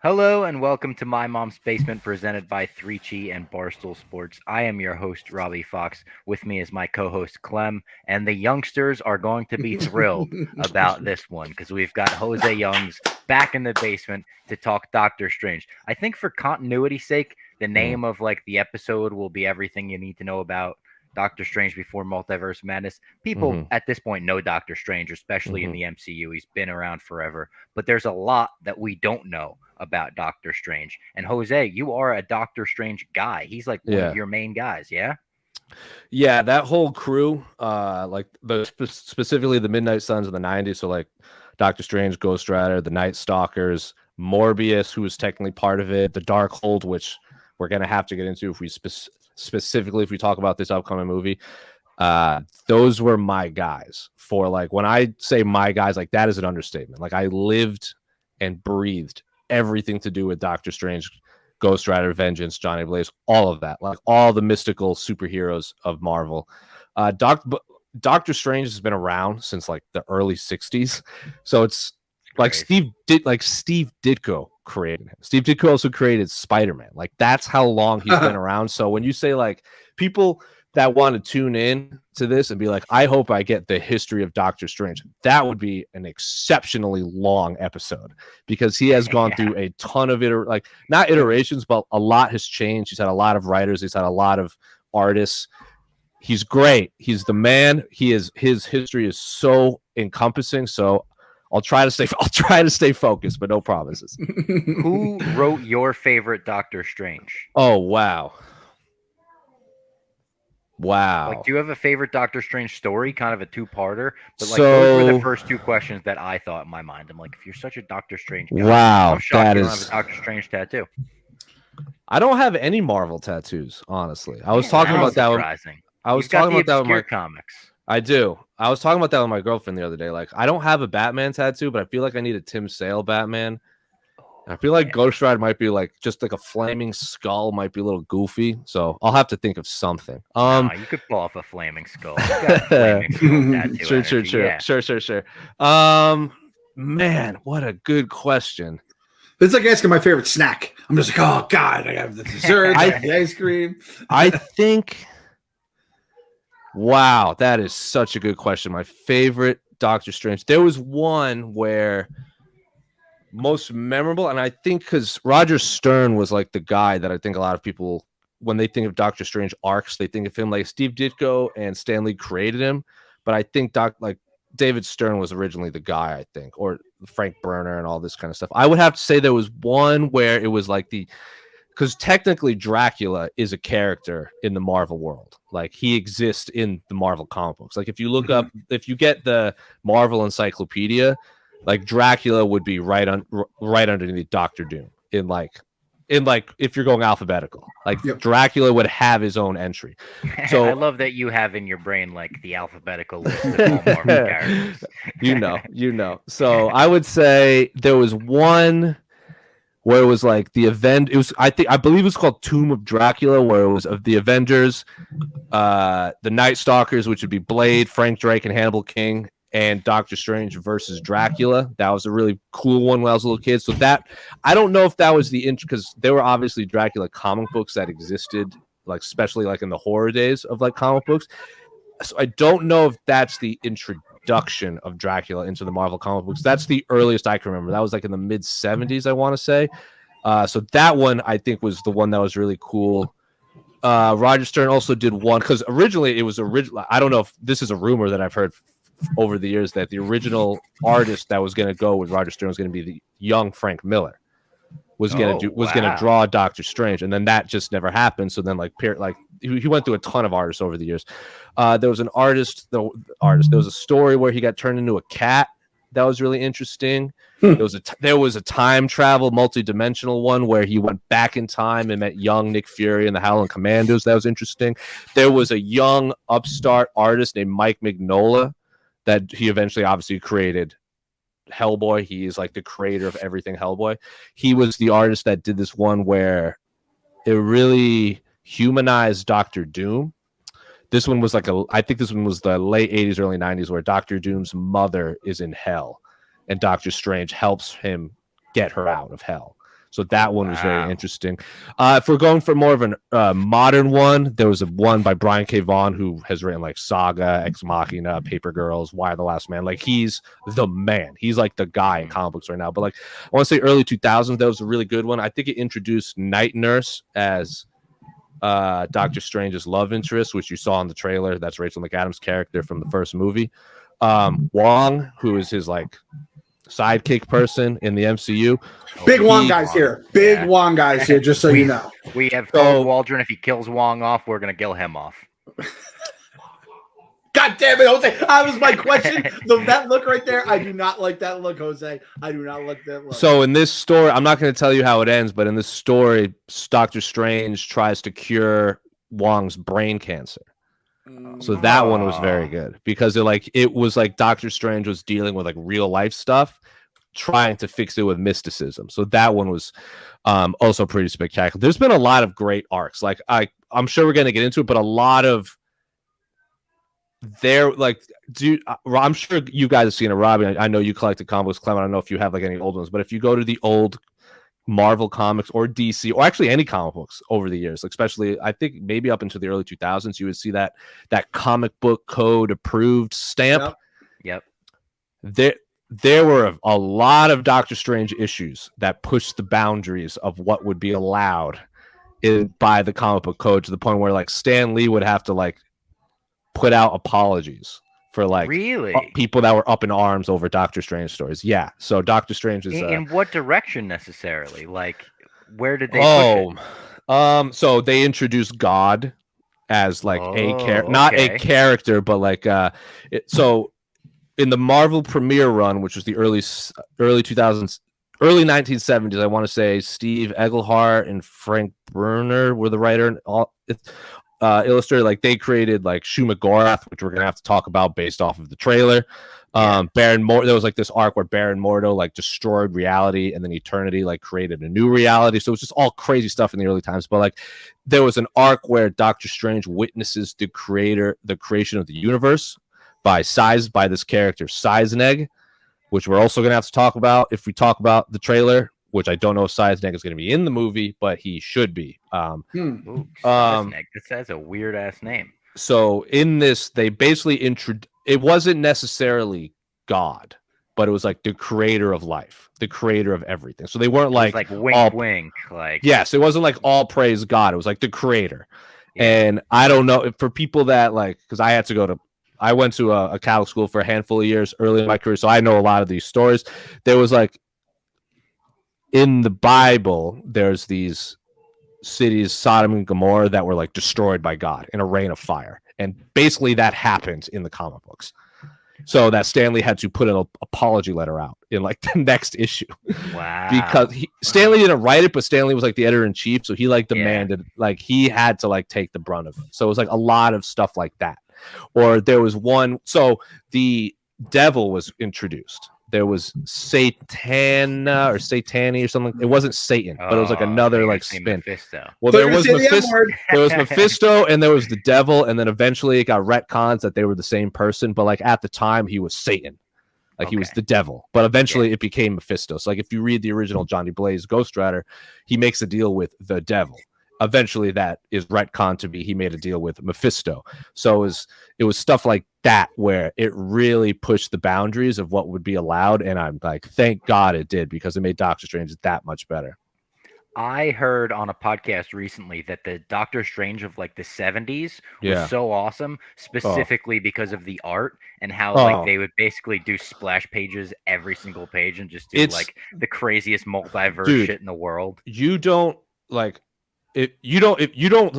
Hello and welcome to My Mom's Basement presented by 3Chi and Barstool Sports. I am your host, Robbie Fox. With me is my co host, Clem, and the youngsters are going to be thrilled about this one because we've got Jose Youngs back in the basement to talk Doctor Strange. I think for continuity's sake, the name of like the episode will be everything you need to know about Doctor Strange before Multiverse of Madness. People Mhm, at this point know Doctor Strange, especially in mhm. the MCU. He's been around forever, but there's a lot that we don't know about Doctor Strange. And Jose, you are a Doctor Strange guy. He's like one of Yeah. your main guys, yeah? Yeah, that whole crew, like specifically the Midnight Suns of the 90s, so like Doctor Strange, Ghost Rider, the Night Stalkers, Morbius, who was technically part of it, the Darkhold, which we're gonna have to get into if we specifically if we talk about this upcoming movie. Those were my guys. For like when I say my guys, like that is an understatement. Like I lived and breathed everything to do with Doctor Strange, Ghost Rider, Vengeance, Johnny Blaze, all of that, like all the mystical superheroes of Marvel. Doctor Strange has been around since like the early '60s, so it's like Crazy. Steve Ditko created him. Steve Ditko also created Spider-Man. Like that's how long he's been around. So when you say like people that want to tune in to this and be like, I hope I get the history of Doctor Strange, that would be an exceptionally long episode because he has gone Yeah. through a ton of like not iterations, but a lot has changed. He's had a lot of writers, he's had a lot of artists. He's great. He's the man. His history is so encompassing. So I'll try to stay focused, but no promises. Who wrote your favorite Doctor Strange? Oh wow. Like, Wow. do you have a favorite Doctor Strange story? Kind of a two-parter, but like those were the So first two questions that I thought in my mind. I'm like, if you're such a Doctor Strange guy, I'm wow, shocked that you don't have a is Doctor Strange tattoo. I don't have any Marvel tattoos, honestly. I was Man, talking that is about that when surprising. I was You've got talking the about that with obscure my comics. I do. I was talking about that with my girlfriend the other day. Like, I don't have a Batman tattoo, but I feel like I need a Tim Sale Batman. I Oh feel like yeah. Ghost Rider might be like just like a flaming skull, might be a little goofy. So I'll have to think of something. Nah, you could pull off a flaming skull. You got flaming skull tattoo Sure, sure, energy. sure, Yeah. sure, sure, sure. Man, what a good question. It's like asking my favorite snack. I'm just like, oh god, I have the dessert, I have the ice cream. I think. Wow, that is such a good question. My favorite Doctor Strange. There was one where most memorable, and I think because Roger Stern was like the guy that I think a lot of people, when they think of Doctor Strange arcs, they think of him like Steve Ditko and Stan Lee created him. But I think David Stern was originally the guy, I think, or Frank Burner and all this kind of stuff. I would have to say there was one where it was like because technically Dracula is a character in the Marvel world. Like he exists in the Marvel comic books. Like if you look up, if you get the Marvel Encyclopedia, like Dracula would be right underneath Doctor Doom in like if you're going alphabetical. Like Yep. Dracula would have his own entry. I So love that you have in your brain like the alphabetical list of all Marvel characters. you know. So I would say there was one where it was like the event. It was I believe it was called Tomb of Dracula, where it was of the Avengers, the Night Stalkers, which would be Blade, Frank Drake, and Hannibal King, and Doctor Strange versus Dracula. That was a really cool one when I was a little kid. So that I don't know if that was the intro because there were obviously Dracula comic books that existed, like especially like in the horror days of like comic books. So I don't know if that's the introduction of Dracula into the Marvel comic books. That's the earliest I can remember. That was like in the mid 70s, I want to say. So that one I think was the one that was really cool. Roger Stern also did one because originally it was original. I don't know if this is a rumor that I've heard over the years that the original artist that was going to go with Roger Stern was going to be the young Frank Miller. Was going to draw Doctor Strange, and then that just never happened. So then, he went through a ton of artists over the years. There was an artist. There was a story where he got turned into a cat. That was really interesting. There was a time travel, multi-dimensional one where he went back in time and met young Nick Fury and the Howling Commandos. That was interesting. There was a young upstart artist named Mike Mignola that he eventually obviously created Hellboy. He is like the creator of everything Hellboy. He was the artist that did this one where it really humanized Doctor Doom. This one was I think this one was the late 80s, early 90s, where Doctor Doom's mother is in hell and Doctor Strange helps him get her out of hell. So that one was very interesting. If we're going for more of a modern one, there was one by Brian K. Vaughan who has written like Saga, Ex Machina, Paper Girls, Why the Last Man. Like he's the man. He's like the guy in comic books right now. But like I want to say early 2000s, that was a really good one. I think it introduced Night Nurse as Doctor Strange's love interest, which you saw in the trailer. That's Rachel McAdams' character from the first movie. Wong, who is his like sidekick person in the MCU. Big Wong guys here. Big Wong guys here, just so you know. We have told Waldron if he kills Wong off, we're going to kill him off. God damn it, Jose. That was my question. That look right there, I do not like that look, Jose. I do not like that look. So in this story, I'm not going to tell you how it ends, but in this story, Doctor Strange tries to cure Wong's brain cancer. So that one was very good because it was like Doctor Strange was dealing with like real life stuff, trying to fix it with mysticism. So that one was also pretty spectacular. There's been a lot of great arcs. Like I'm sure we're going to get into it, but a lot of I'm sure you guys have seen it, Robbie. I know you collected comic books, Clem. I don't know if you have like any old ones, but if you go to the old Marvel comics or DC or actually any comic books over the years, especially I think maybe up into the early 2000s, you would see that comic book code approved stamp. Yep. There were a lot of Doctor Strange issues that pushed the boundaries of what would be allowed by the comic book code to the point where like Stan Lee would have to like put out apologies for like people that were up in arms over Doctor Strange stories. Yeah. So Doctor Strange is in what direction necessarily? Like where did they push it? So they introduced God as like not a character, but like so in the Marvel premiere run, which was the early 2000s, early 1970s, I want to say Steve Englehart and Frank Brunner were the writer and all illustrator. Like they created like Shu McGorath, which we're gonna have to talk about based off of the trailer. Baron there was like this arc where Baron Mordo like destroyed reality, and then Eternity like created a new reality. So it's just all crazy stuff in the early times. But like there was an arc where Doctor Strange witnesses the creation of the universe by this character Seisneg, which we're also gonna have to talk about if we talk about the trailer. Which I don't know if Seisneg is going to be in the movie, but he should be. Seisneg. This has a weird ass name. So in this, they basically it wasn't necessarily God, but it was like the creator of life, the creator of everything. So they weren't like wink. Like yes, it wasn't like all praise God. It was like the creator. Yeah. And I don't know for people that like because I went to a Catholic school for a handful of years early in my career, so I know a lot of these stories. There was like. In the Bible, there's these cities, Sodom and Gomorrah, that were like destroyed by God in a rain of fire. And basically that happened in the comic books. So that Stanley had to put an apology letter out in like the next issue. Wow. Because Stanley didn't write it, but Stanley was like the editor in chief. So he like demanded, like he had to like take the brunt of it. So it was like a lot of stuff like that. Or there was one, so the devil was introduced. There was Satana or Satani or something. It wasn't Satan, but it was like another like spin. Mephisto. Well, there was Mephisto, and there was the devil, and then eventually it got retcons that they were the same person. But like at the time, he was Satan, like he was the devil. But eventually, it became Mephisto. So like if you read the original Johnny Blaze Ghost Rider, he makes a deal with the devil. Eventually, that is retcon to be he made a deal with Mephisto. So it was stuff like that where it really pushed the boundaries of what would be allowed, and I'm like, thank God it did because it made Doctor Strange that much better. I heard on a podcast recently that the Doctor Strange of like the 70s was so awesome, specifically because of the art and how like they would basically do splash pages every single page and just do like the craziest multiverse shit in the world. You don't like.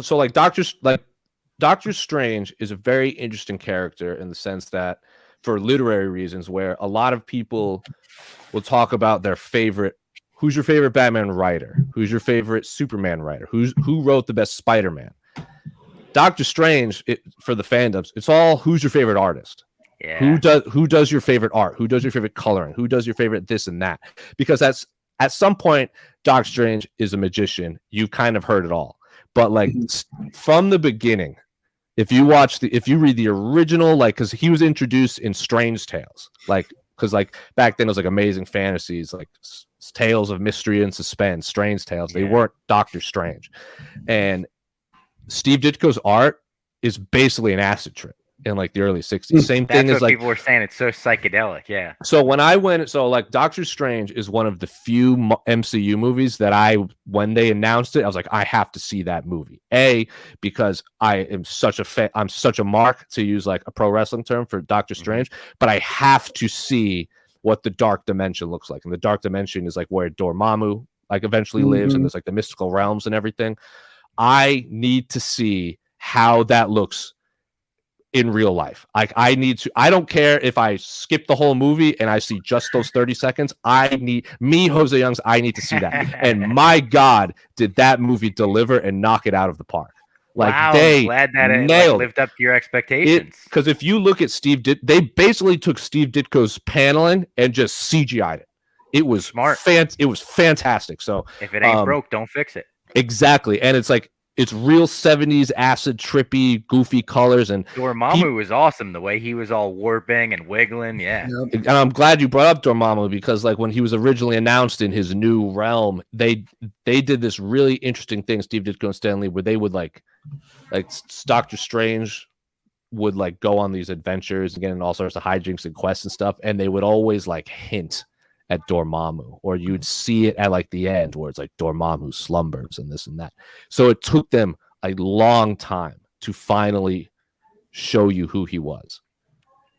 So like Doctor Strange is a very interesting character in the sense that for literary reasons where a lot of people will talk about their favorite, who's your favorite Batman writer? Who's your favorite Superman writer? Who wrote the best Spider-Man? Doctor Strange, for the fandoms, it's all who's your favorite artist? Yeah. Who does your favorite art? Who does your favorite coloring? Who does your favorite this and that? Because at some point, Doctor Strange is a magician. You've kind of heard it all. But like from the beginning, if you read the original, like, because he was introduced in Strange Tales, like, because like back then it was like Amazing Fantasies, like tales of mystery and suspense, strange tales. They Yeah. weren't Doctor Strange. And Steve Ditko's art is basically an acid trip in like the early 60s. Same That's thing what as like people were saying. It's so psychedelic. Yeah. so when I went, so like Doctor Strange is one of the few MCU movies that when they announced it, I was like, I have to see that movie. Because I am such a fan, I'm such a mark, to use like a pro wrestling term, for Doctor Strange, but I have to see what the Dark Dimension looks like. And the Dark Dimension is like where Dormammu like eventually lives, and there's like the mystical realms and everything. I need to see how that looks in real life. Like I don't care if I skip the whole movie and I see just those 30 seconds. I need to see that. And my God, did that movie deliver and knock it out of the park. Like wow, they I'm glad that it nailed lived up to your expectations. Because if you look at they basically took Steve Ditko's paneling and just CGI'd it. It was Smart. It was fantastic. So If it ain't broke, don't fix it. Exactly. And it's like, it's real 70s acid trippy goofy colors, and Dormammu was awesome, the way he was all warping and wiggling. Yeah. and I'm glad you brought up Dormammu, because like when he was originally announced in his new realm, they did this really interesting thing, Steve Ditko and Stan Lee, where they would like Doctor Strange would like go on these adventures and get in all sorts of hijinks and quests and stuff, and they would always like hint at Dormammu, or you'd see it at like the end where it's like Dormammu slumbers and this and that. So it took them a long time to finally show you who he was,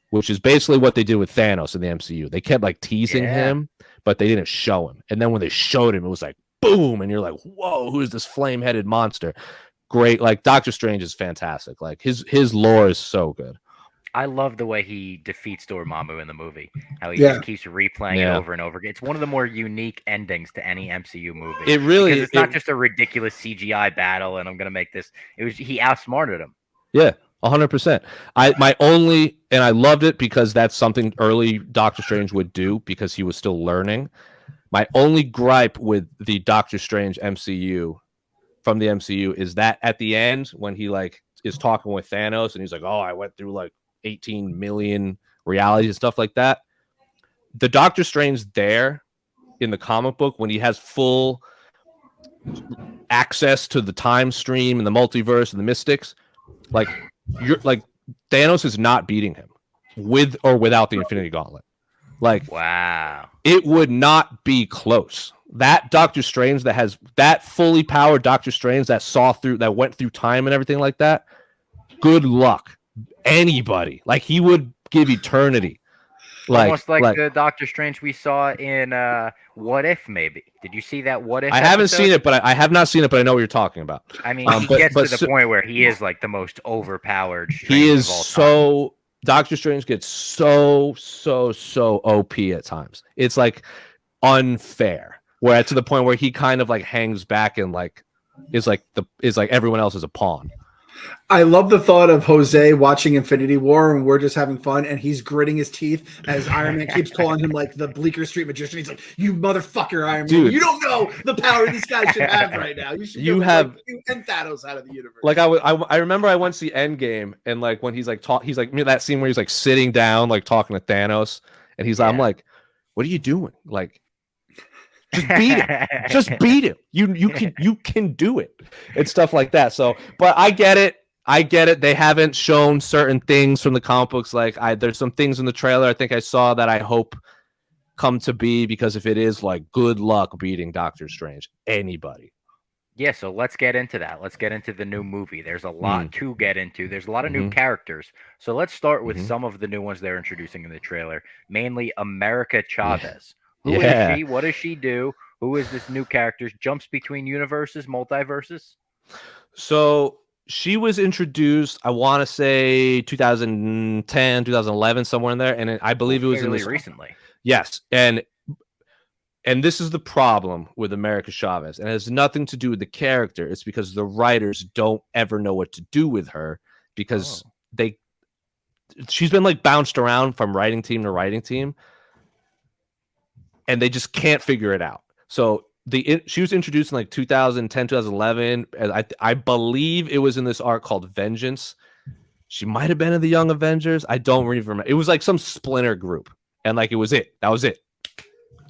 which is basically what they did with Thanos in the MCU. They kept like teasing him, but they didn't show him. And then when they showed him, it was like boom, and you're like, whoa, who is this flame-headed monster? Great. Like Doctor Strange is fantastic. Like his lore is so good. I love the way he defeats Dormammu in the movie. How he just keeps replaying it over and over again. It's one of the more unique endings to any MCU movie. It really because it's not just a ridiculous CGI battle, and I'm gonna make this. He outsmarted him. Yeah, 100%. I loved it because that's something early Doctor Strange would do, because he was still learning. My only gripe with the Doctor Strange MCU from the MCU is that at the end, when he like is talking with Thanos and he's like, oh, I went through like 18 million realities and stuff like that. The Doctor Strange there in the comic book, when he has full access to the time stream and the multiverse and the mystics, like Thanos is not beating him with or without the Infinity Gauntlet. Like, wow, it would not be close. That Doctor Strange that has that fully powered Doctor Strange that went through time and everything like that. Good luck. Anybody, like, he would give eternity, almost like the Doctor Strange we saw in What If. Maybe did you see that What If? I haven't seen it, but I have not seen it, but I know what you're talking about. I mean, he gets to the point where he is like the most overpowered. He is so Doctor Strange gets so OP at times. It's like unfair. Where to the point where he kind of like hangs back and like is like everyone else is a pawn. I love the thought of Jose watching Infinity War and we're just having fun, and he's gritting his teeth as Iron Man keeps calling him like the Bleecker Street magician. He's like, "You motherfucker, Iron Man! Dude. You don't know the power these guys should have right now. You should have you and Thanos out of the universe." Like I remember I went to see Endgame, and like when he's like that scene where he's like sitting down like talking to Thanos, and he's I'm like, "What are you doing? Like, just beat him. Just beat him. You can do it," and stuff like that. So, but I get it. They haven't shown certain things from the comic books. Like there's some things in the trailer I think I saw that I hope come to be, because if it is, like, good luck beating Doctor Strange. Anybody. Yeah, so let's get into that. Let's get into the new movie. There's a lot to get into. There's a lot of new characters. So let's start with some of the new ones they're introducing in the trailer, mainly America Chavez. Who is she? What does she do? Who is this new character? Jumps between universes, multiverses? So she was introduced, I want to say 2010, 2011, somewhere in there. And I believe it was fairly recently. Yes. And this is the problem with America Chavez. And it has nothing to do with the character. It's because the writers don't ever know what to do with her, because she's been like bounced around from writing team to writing team, and they just can't figure it out. So she was introduced in like 2010, 2011. And I believe it was in this arc called Vengeance. She might have been in the Young Avengers. I don't really remember. It was like some splinter group, and like it was it. That was it.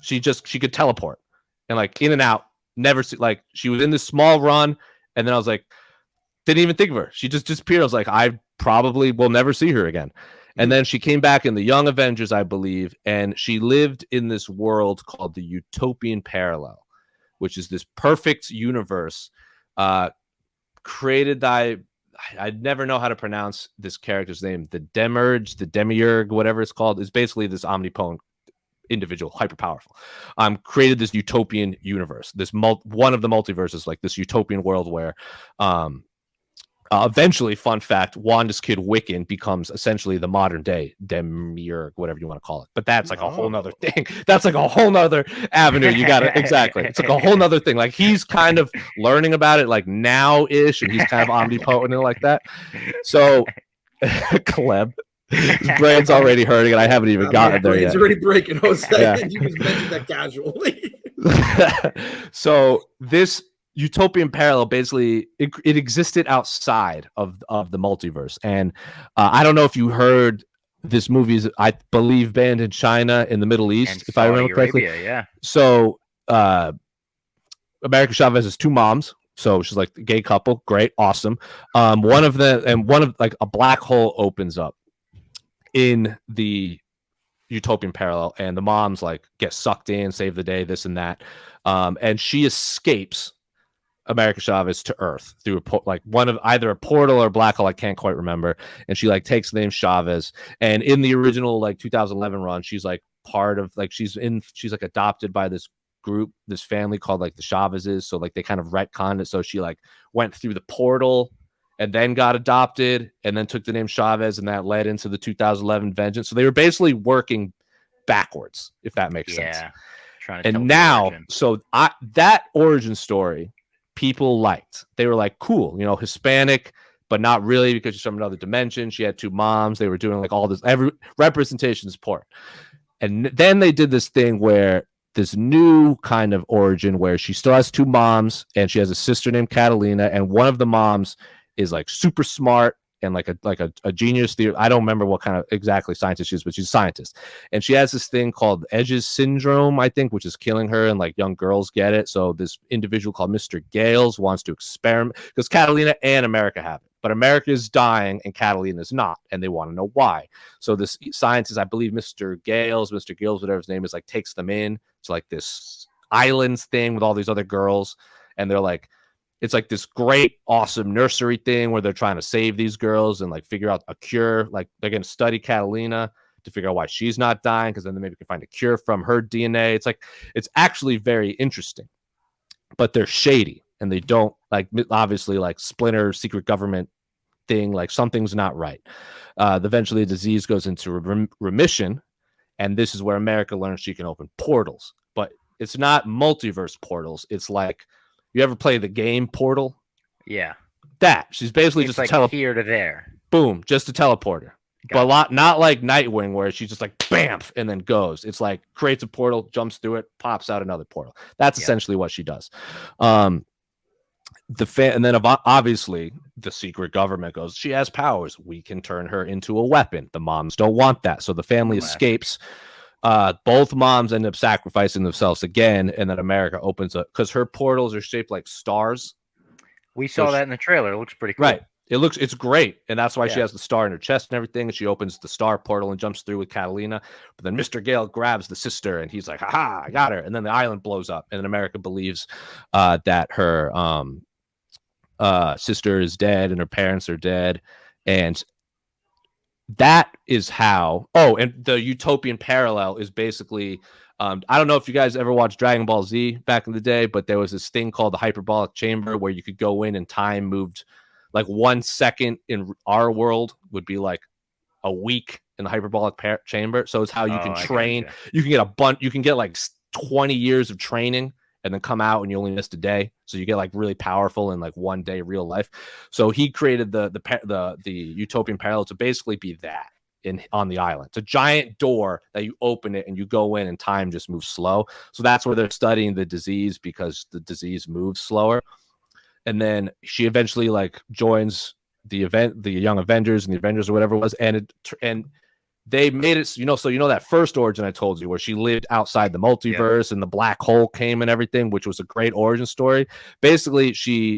She could teleport. and like in and out. Never see, like she was in this small run, and then I was like, didn't even think of her. She just disappeared. I was like, I probably will never see her again. And then she came back in the Young Avengers, I believe, and she lived in this world called the Utopian Parallel, which is this perfect universe created by, I'd never know how to pronounce this character's name, the Demiurge, whatever it's called. Is basically this omnipotent individual, hyper powerful, created this utopian universe, this one of the multiverses, like this utopian world where eventually, fun fact, Wanda's kid Wiccan becomes essentially the modern day Demiurge, whatever you want to call it. But that's like a whole nother thing. That's like a whole nother avenue. You got to, exactly. It's like a whole nother thing. Like he's kind of learning about it like now-ish, and he's kind of omnipotent and like that. So, Clem, his brain's already hurting, and I haven't even gotten there yet. It's already breaking, Jose. Yeah. You just mentioned that casually. So this Utopian Parallel, basically it existed outside of the multiverse, and I don't know if you heard, this movie is, I believe, banned in China, in the Middle East, and if I remember correctly. Yeah. So America Chavez has two moms, so she's like a gay couple, great, awesome. One of like a black hole opens up in the Utopian Parallel, and the moms like get sucked in, save the day, this and that, and she escapes America Chavez to Earth through one of either a portal or a black hole, I can't quite remember, and she like takes the name Chavez, and in the original like 2011 run, she's like part of like she's like adopted by this group, this family called like the Chavezes, so like they kind of retconned it, so she like went through the portal and then got adopted and then took the name Chavez, and that led into the 2011 Vengeance. So they were basically working backwards, if that makes sense. Trying to and now, so that origin story people liked. They were like, cool, you know, Hispanic, but not really, because she's from another dimension. She had two moms. They were doing like all this, every representation is important. And then they did this thing where this new kind of origin where she still has two moms, and she has a sister named Catalina, and one of the moms is like super smart and like a genius theory. I don't remember what kind of exactly scientist she is, but she's a scientist. And she has this thing called Edge's syndrome, I think, which is killing her, and like young girls get it. So this individual called Mr. Gales wants to experiment, because Catalina and America have it, but America is dying and Catalina is not, and they want to know why. So this scientist, I believe Mr. Gales, whatever his name is, like takes them in. It's like this islands thing with all these other girls, and they're like, it's like this great, awesome nursery thing where they're trying to save these girls and like figure out a cure. Like they're going to study Catalina to figure out why she's not dying, because then they maybe can find a cure from her DNA. It's like, it's actually very interesting, but they're shady, and they don't like, obviously, like Splinter, secret government thing, like something's not right. Eventually the disease goes into remission, and this is where America learns she can open portals, but it's not multiverse portals. It's like, you ever play the game Portal? Yeah. That. She's basically it's just like here to there. Boom, just a teleporter. But not like Nightwing, where she's just like bamf and then goes. It's like creates a portal, jumps through it, pops out another portal. That's essentially what she does. And then obviously the secret government goes, she has powers. We can turn her into a weapon. The moms don't want that, so the family escapes. Both moms end up sacrificing themselves again, and then America opens up because her portals are shaped like stars. We saw that in the trailer. It looks pretty cool. Right. It's great, and that's why she has the star in her chest and everything, and she opens the star portal and jumps through with Catalina. But then Mr. Gale grabs the sister, and he's like, haha, I got her. And then the island blows up, and then America believes that her sister is dead and her parents are dead, and that is how. Oh, and the Utopian Parallel is basically, I don't know if you guys ever watched Dragon Ball Z back in the day, but there was this thing called the hyperbolic chamber where you could go in and time moved, like 1 second in our world would be like a week in the hyperbolic chamber. So it's how you can train. You can get you can get like 20 years of training and then come out and you only missed a day. So you get like really powerful in like 1 day real life. So he created the Utopian Parallel to basically be that on the island. It's a giant door that you open it and you go in and time just moves slow. So that's where they're studying the disease, because the disease moves slower. And then she eventually like joins the Young Avengers and the Avengers or whatever it was. And they made it, so that first origin I told you where she lived outside the multiverse and the black hole came and everything, which was a great origin story. Basically,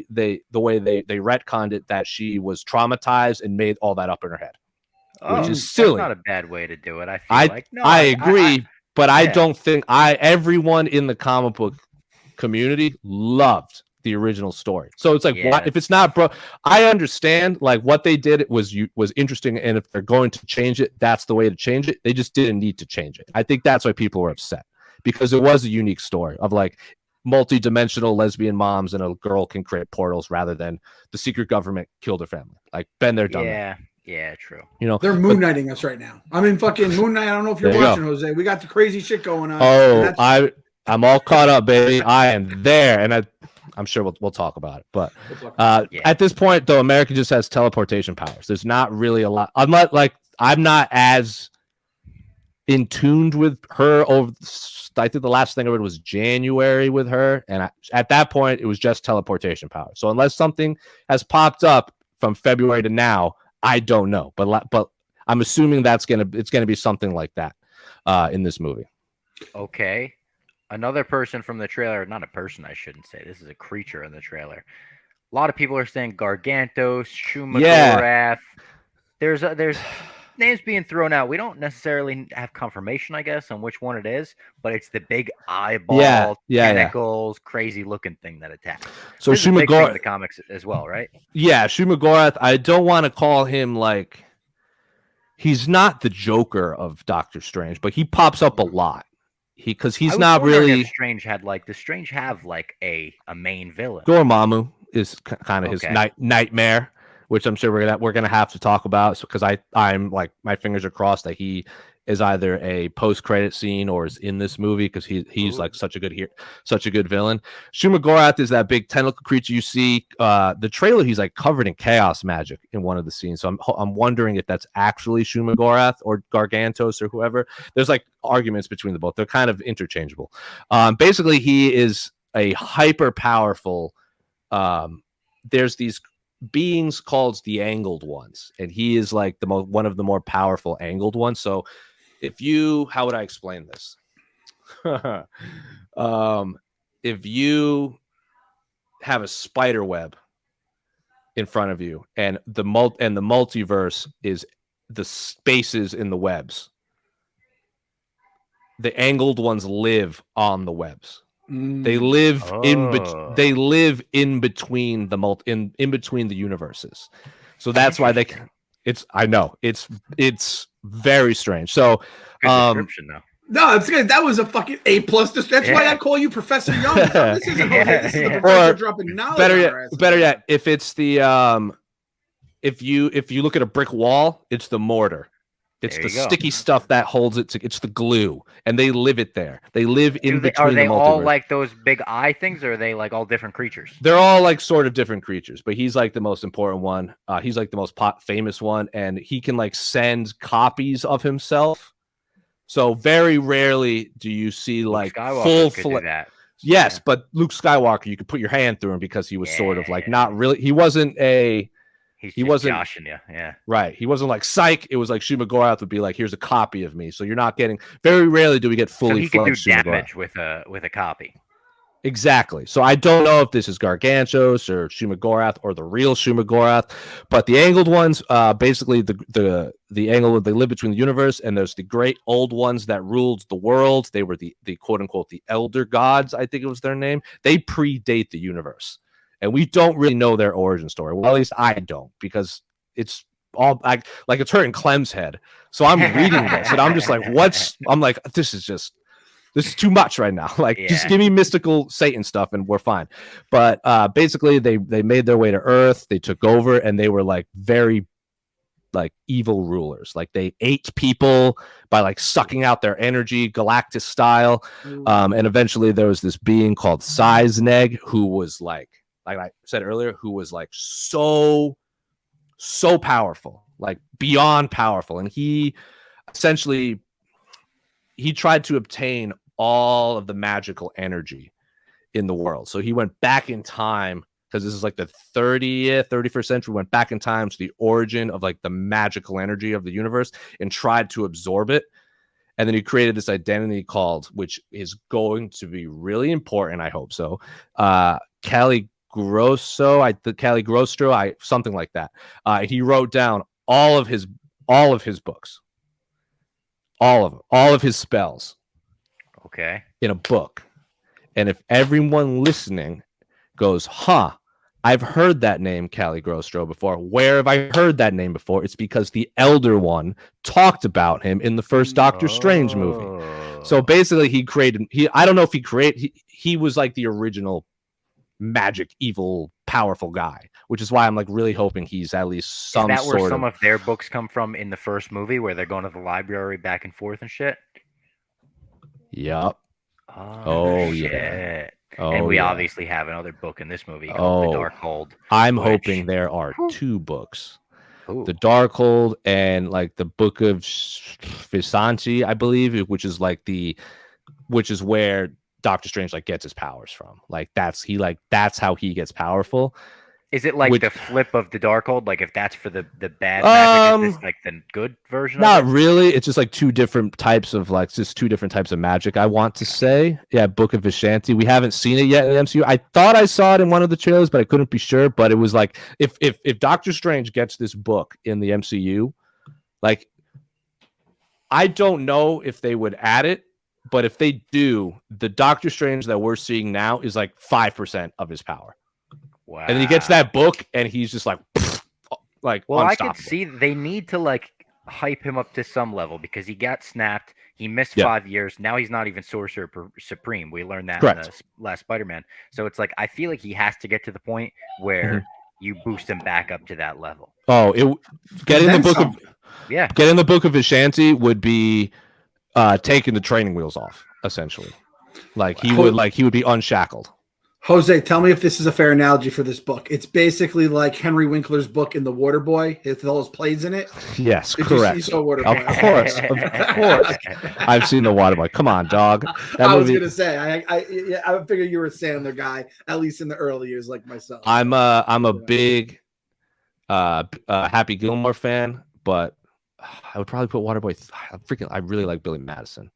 the way they retconned it, that she was traumatized and made all that up in her head, which is silly. That's not a bad way to do it. I feel like I agree, but I don't think everyone in the comic book community loved the original story. So it's like, what if it's not, bro? I understand like what they did was interesting, and if they're going to change it, that's the way to change it. They just didn't need to change it. I think that's why people were upset, because it was a unique story of like multi-dimensional lesbian moms and a girl can create portals rather than the secret government killed her family. Like, been there, done that. Yeah, true. They're moon knighting us right now. I'm in fucking Moon Knight. I don't know if you're watching, Jose. We got the crazy shit going on. Oh, I'm all caught up, baby. I am there, and I'm sure we'll talk about it. But at this point, though, America just has teleportation powers. There's not really a lot. I'm not as in tuned with her over. I think the last thing I read was January with her, and at that point, it was just teleportation power. So unless something has popped up from February to now, I don't know. But I'm assuming it's gonna be something like that in this movie. Okay. Another person from the trailer, not a person, I shouldn't say. This is a creature in the trailer. A lot of people are saying Gargantos, Shumagorath. There's names being thrown out. We don't necessarily have confirmation, I guess, on which one it is, but it's the big eyeball, tentacles, crazy looking thing that attacks. So Shumagorath in the comics as well, right? Yeah, Shumagorath. I don't want to call him like, he's not the Joker of Doctor Strange, but he pops up a lot. Because he's not really. If Strange had does Strange have like a main villain? Dormammu is kind of his nightmare, which I'm sure we're gonna have to talk about. So, because I'm like, my fingers are crossed that he is either a post-credit scene or is in this movie, because he's like such a good villain. Shumagorath is that big tentacle creature you see. The trailer, he's like covered in chaos magic in one of the scenes. So I'm wondering if that's actually Shumagorath or Gargantos or whoever. There's like arguments between the both. They're kind of interchangeable. Basically, he is a hyper powerful. There's these beings called the Angled Ones, and he is like one of the more powerful Angled Ones. So how would I explain this? If you have a spider web in front of you, and the multiverse is the spaces in the webs, the Angled Ones live on the webs. They live they live in between in between the universes. So that's why I know it's very strange. So good description though. No, it's good. That was a fucking A+. That's why I call you Professor Young. This isn't Jose. This is the professor dropping knowledge. Better yet, if it's the if you look at a brick wall, it's the mortar. It's the sticky stuff that holds it. It's the glue, and they live it there. They live in between. Are they all like those big eye things, or are they like all different creatures? They're all like sort of different creatures, but he's like the most important one. He's like the most famous one, and he can like send copies of himself. So very rarely do you see like full that. Yes, but Luke Skywalker, you could put your hand through him because he was sort of like not really. He wasn't a. He wasn't joshing you, right. He wasn't like psych. It was like Shumagorath would be like, "Here's a copy of me." So you're not getting. Very rarely do we get fully. So he can do damage with a copy. Exactly. So I don't know if this is Gargantos or Shumagorath or the real Shumagorath, but the Angled Ones, basically the Angled, they live between the universe, and there's the great old ones that ruled the world. They were the quote unquote the Elder Gods, I think it was their name. They predate the universe. And we don't really know their origin story. Well, at least I don't, because it's all like it's hurting Clem's head. So I'm reading this and I'm just like, I'm like, this is too much right now. Like, just give me mystical Satan stuff and we're fine. But basically they made their way to Earth. They took over, and they were like very like evil rulers. Like they ate people by like sucking out their energy, Galactus style. And eventually there was this being called Seisneg, who was like I said earlier, who was like so powerful, like beyond powerful. And he essentially, he tried to obtain all of the magical energy in the world. So he went back in time, because this is like the 31st century, went back in time to the origin of like the magical energy of the universe and tried to absorb it. And then he created this identity called, which is going to be really important, I hope so, Cagliostro, something like that. He wrote down all of his books, all of his spells, Okay. in a book. And if everyone listening goes, I've heard that name Cagliostro before. Where have I heard that name before? It's because the Elder One talked about him in the first Doctor Strange movie. So basically I don't know if he was like the original magic, evil, powerful guy, which is why I'm like really hoping he's at least some Is that where sort some of their books come from in the first movie, where they're going to the library back and forth and shit? Yep. Oh shit. Yeah. And we obviously have another book in this movie called The Darkhold. I'm hoping there are 2 books. Ooh. The Darkhold and like the Book of Visanti, I believe, which is where Doctor Strange like gets his powers from. Like that's how he gets powerful. Is it like the flip of the Darkhold? Like if that's for the bad magic, is this like the good version not of it? really. It's just like two different types of magic, I want to say. Yeah, Book of Vishanti. We haven't seen it yet in the MCU. I thought I saw it in one of the trailers, but I couldn't be sure. But it was like if Doctor Strange gets this book in the MCU, like I don't know if they would add it, but if they do, the Doctor Strange that we're seeing now is like 5% of his power. Wow. And then he gets that book and he's just like well, unstoppable. I could see they need to like hype him up to some level because he got snapped. He missed 5 years. Now he's not even Sorcerer Supreme. We learned that in the last Spider-Man. So it's like I feel like he has to get to the point where you boost him back up to that level. Getting the Book of Vishanti would be taking the training wheels off, essentially. Like he would be unshackled. Jose, tell me if this is a fair analogy for this book. It's basically like Henry Winkler's book in The Waterboy with all his plays in it. Yes, correct. You saw Waterboy. Of course. I've seen The Waterboy. Come on, dog. I was gonna say, I figured you were a Sandler guy, at least in the early years, like myself. I'm a big Happy Gilmore fan, but I would probably put Waterboy. I really like Billy Madison.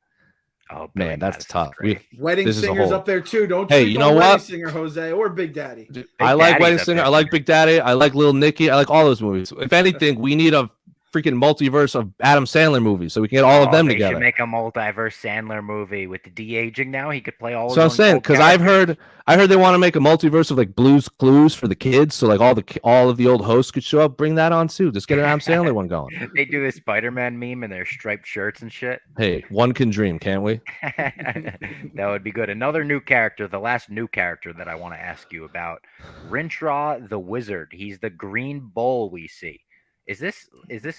Oh man, that's tough. Wedding Singer's up there too. Don't you know what? Wedding Singer, Jose, or Big Daddy. I like Wedding Singer. I like Big Daddy. I like Little Nicky. I like all those movies. If anything, we need a freaking multiverse of Adam Sandler movies so we can get all of them together. Should make a multiverse Sandler movie with the de-aging now. He could play all. So I'm saying because I heard they want to make a multiverse of like Blue's Clues for the kids, so like all of the old hosts could show up. Bring that on too. Just get an Adam Sandler one going. They do this Spider-Man meme in their striped shirts and shit. Hey, one can dream, can't we? That would be good. Another new character, the last new character that I want to ask you about, Rintrah the Wizard. He's the green bull we see. Is this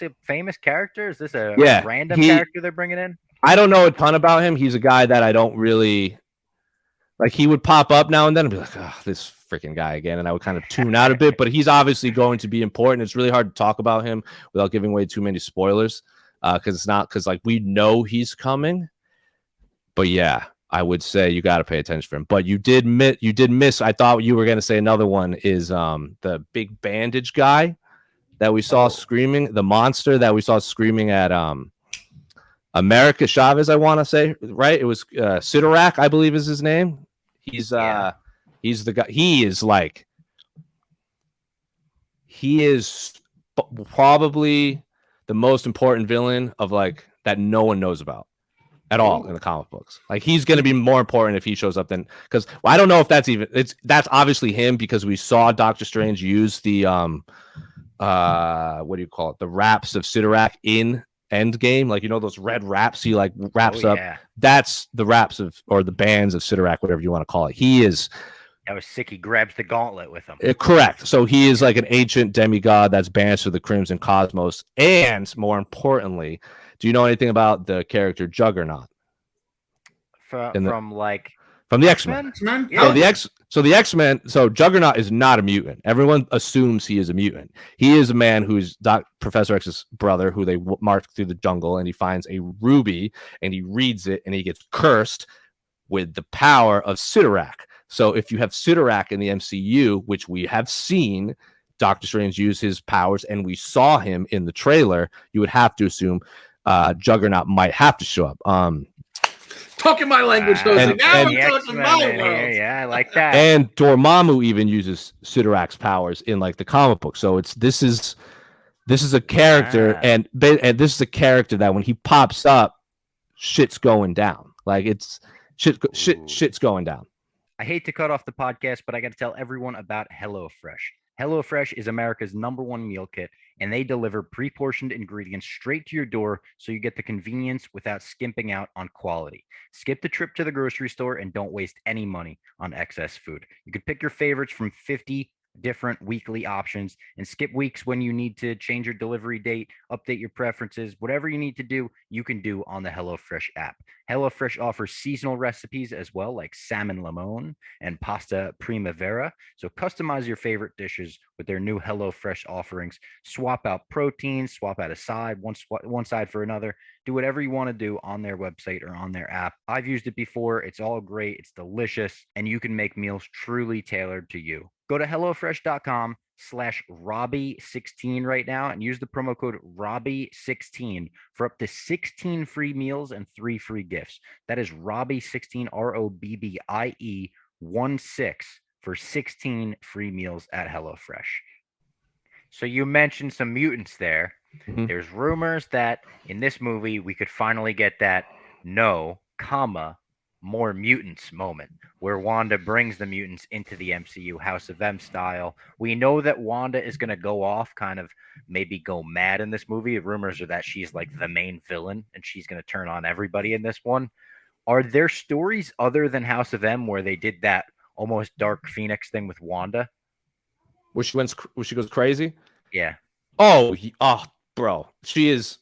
a famous character? Is this a random character they're bringing in? I don't know a ton about him. He's a guy that I don't really like. He would pop up now and then and be like, "Oh, this freaking guy again," and I would kind of tune out a bit. But he's obviously going to be important. It's really hard to talk about him without giving away too many spoilers, because like we know he's coming. But yeah, I would say you got to pay attention for him. But you did miss. I thought you were going to say another one is the big bandage guy that we saw screaming, the monster that we saw screaming at America Chavez, I want to say, right? It was Sidorak, I believe is his name. He's the guy. He is probably the most important villain of like that no one knows about at all in the comic books. Like he's going to be more important if he shows up than because I don't know if that's obviously him because we saw Doctor Strange use the what do you call it? The wraps of Sidorak in Endgame, like those red wraps he like wraps up. That's the wraps or the bands of Sidorak, whatever you want to call it. That was sick. He grabs the gauntlet with him. Correct. So he is like an ancient demigod that's banished to the Crimson Cosmos. And more importantly, do you know anything about the character Juggernaut? From the X-Men. Yeah. So the X-Men. So Juggernaut is not a mutant. Everyone assumes he is a mutant. He is a man who's Professor X's brother, who they march through the jungle, and he finds a ruby, and he reads it, and he gets cursed with the power of Sidorak. So if you have Sidorak in the MCU, which we have seen Doctor Strange use his powers, and we saw him in the trailer, you would have to assume Juggernaut might have to show up. Talking my language, Jose. And- Now and- we're talking my world. Yeah, I like that. And Dormammu even uses Sidorak's powers in like the comic book. So this is a character, and this is a character that when he pops up, shit's going down. Like it's shit's going down. I hate to cut off the podcast, but I got to tell everyone about HelloFresh. HelloFresh is America's #1 meal kit, and they deliver pre-portioned ingredients straight to your door so you get the convenience without skimping out on quality. Skip the trip to the grocery store and don't waste any money on excess food. You can pick your favorites from 50 different weekly options and skip weeks when you need to change your delivery date, update your preferences, whatever you need to do, you can do on the HelloFresh app. HelloFresh offers seasonal recipes as well, like salmon limon and pasta primavera. So customize your favorite dishes with their new HelloFresh offerings. Swap out proteins, swap out a side, one side for another. Do whatever you want to do on their website or on their app. I've used it before. It's all great. It's delicious. And you can make meals truly tailored to you. Go to HelloFresh.com/Robbie16 right now and use the promo code Robbie16 for up to 16 free meals and 3 free gifts. That is Robbie16, ROBBIE16 for 16 free meals at HelloFresh. So you mentioned some mutants there. Mhm. There's rumors that in this movie we could finally get that more mutants moment where Wanda brings the mutants into the MCU House of M style. We know that Wanda is going to go off, kind of maybe go mad in this movie. Rumors are that she's like the main villain and she's going to turn on everybody in this one. Are there stories other than House of M where they did that almost Dark Phoenix thing with Wanda? Where she goes crazy? Yeah. Bro, she is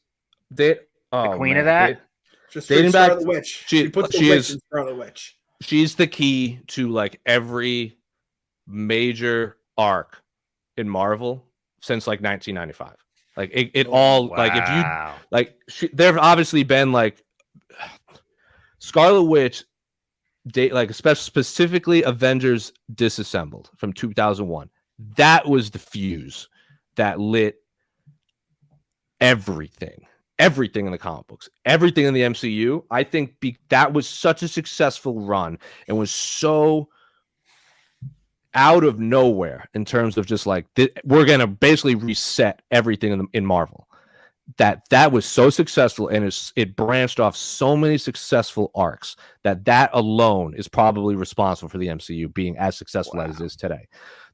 the queen of that? Just dating back, Scarlet Witch. She puts the witch in Scarlet Witch. She's the key to like every major arc in Marvel since like 1995. Like like if you like, there have obviously been like Scarlet Witch, like specifically Avengers Disassembled from 2001. That was the fuse that lit everything in the comic books, everything in the MCU. I think that was such a successful run and was so out of nowhere in terms of just like we're gonna basically reset everything in Marvel. That was so successful, and it branched off so many successful arcs that alone is probably responsible for the MCU being as successful as it is today.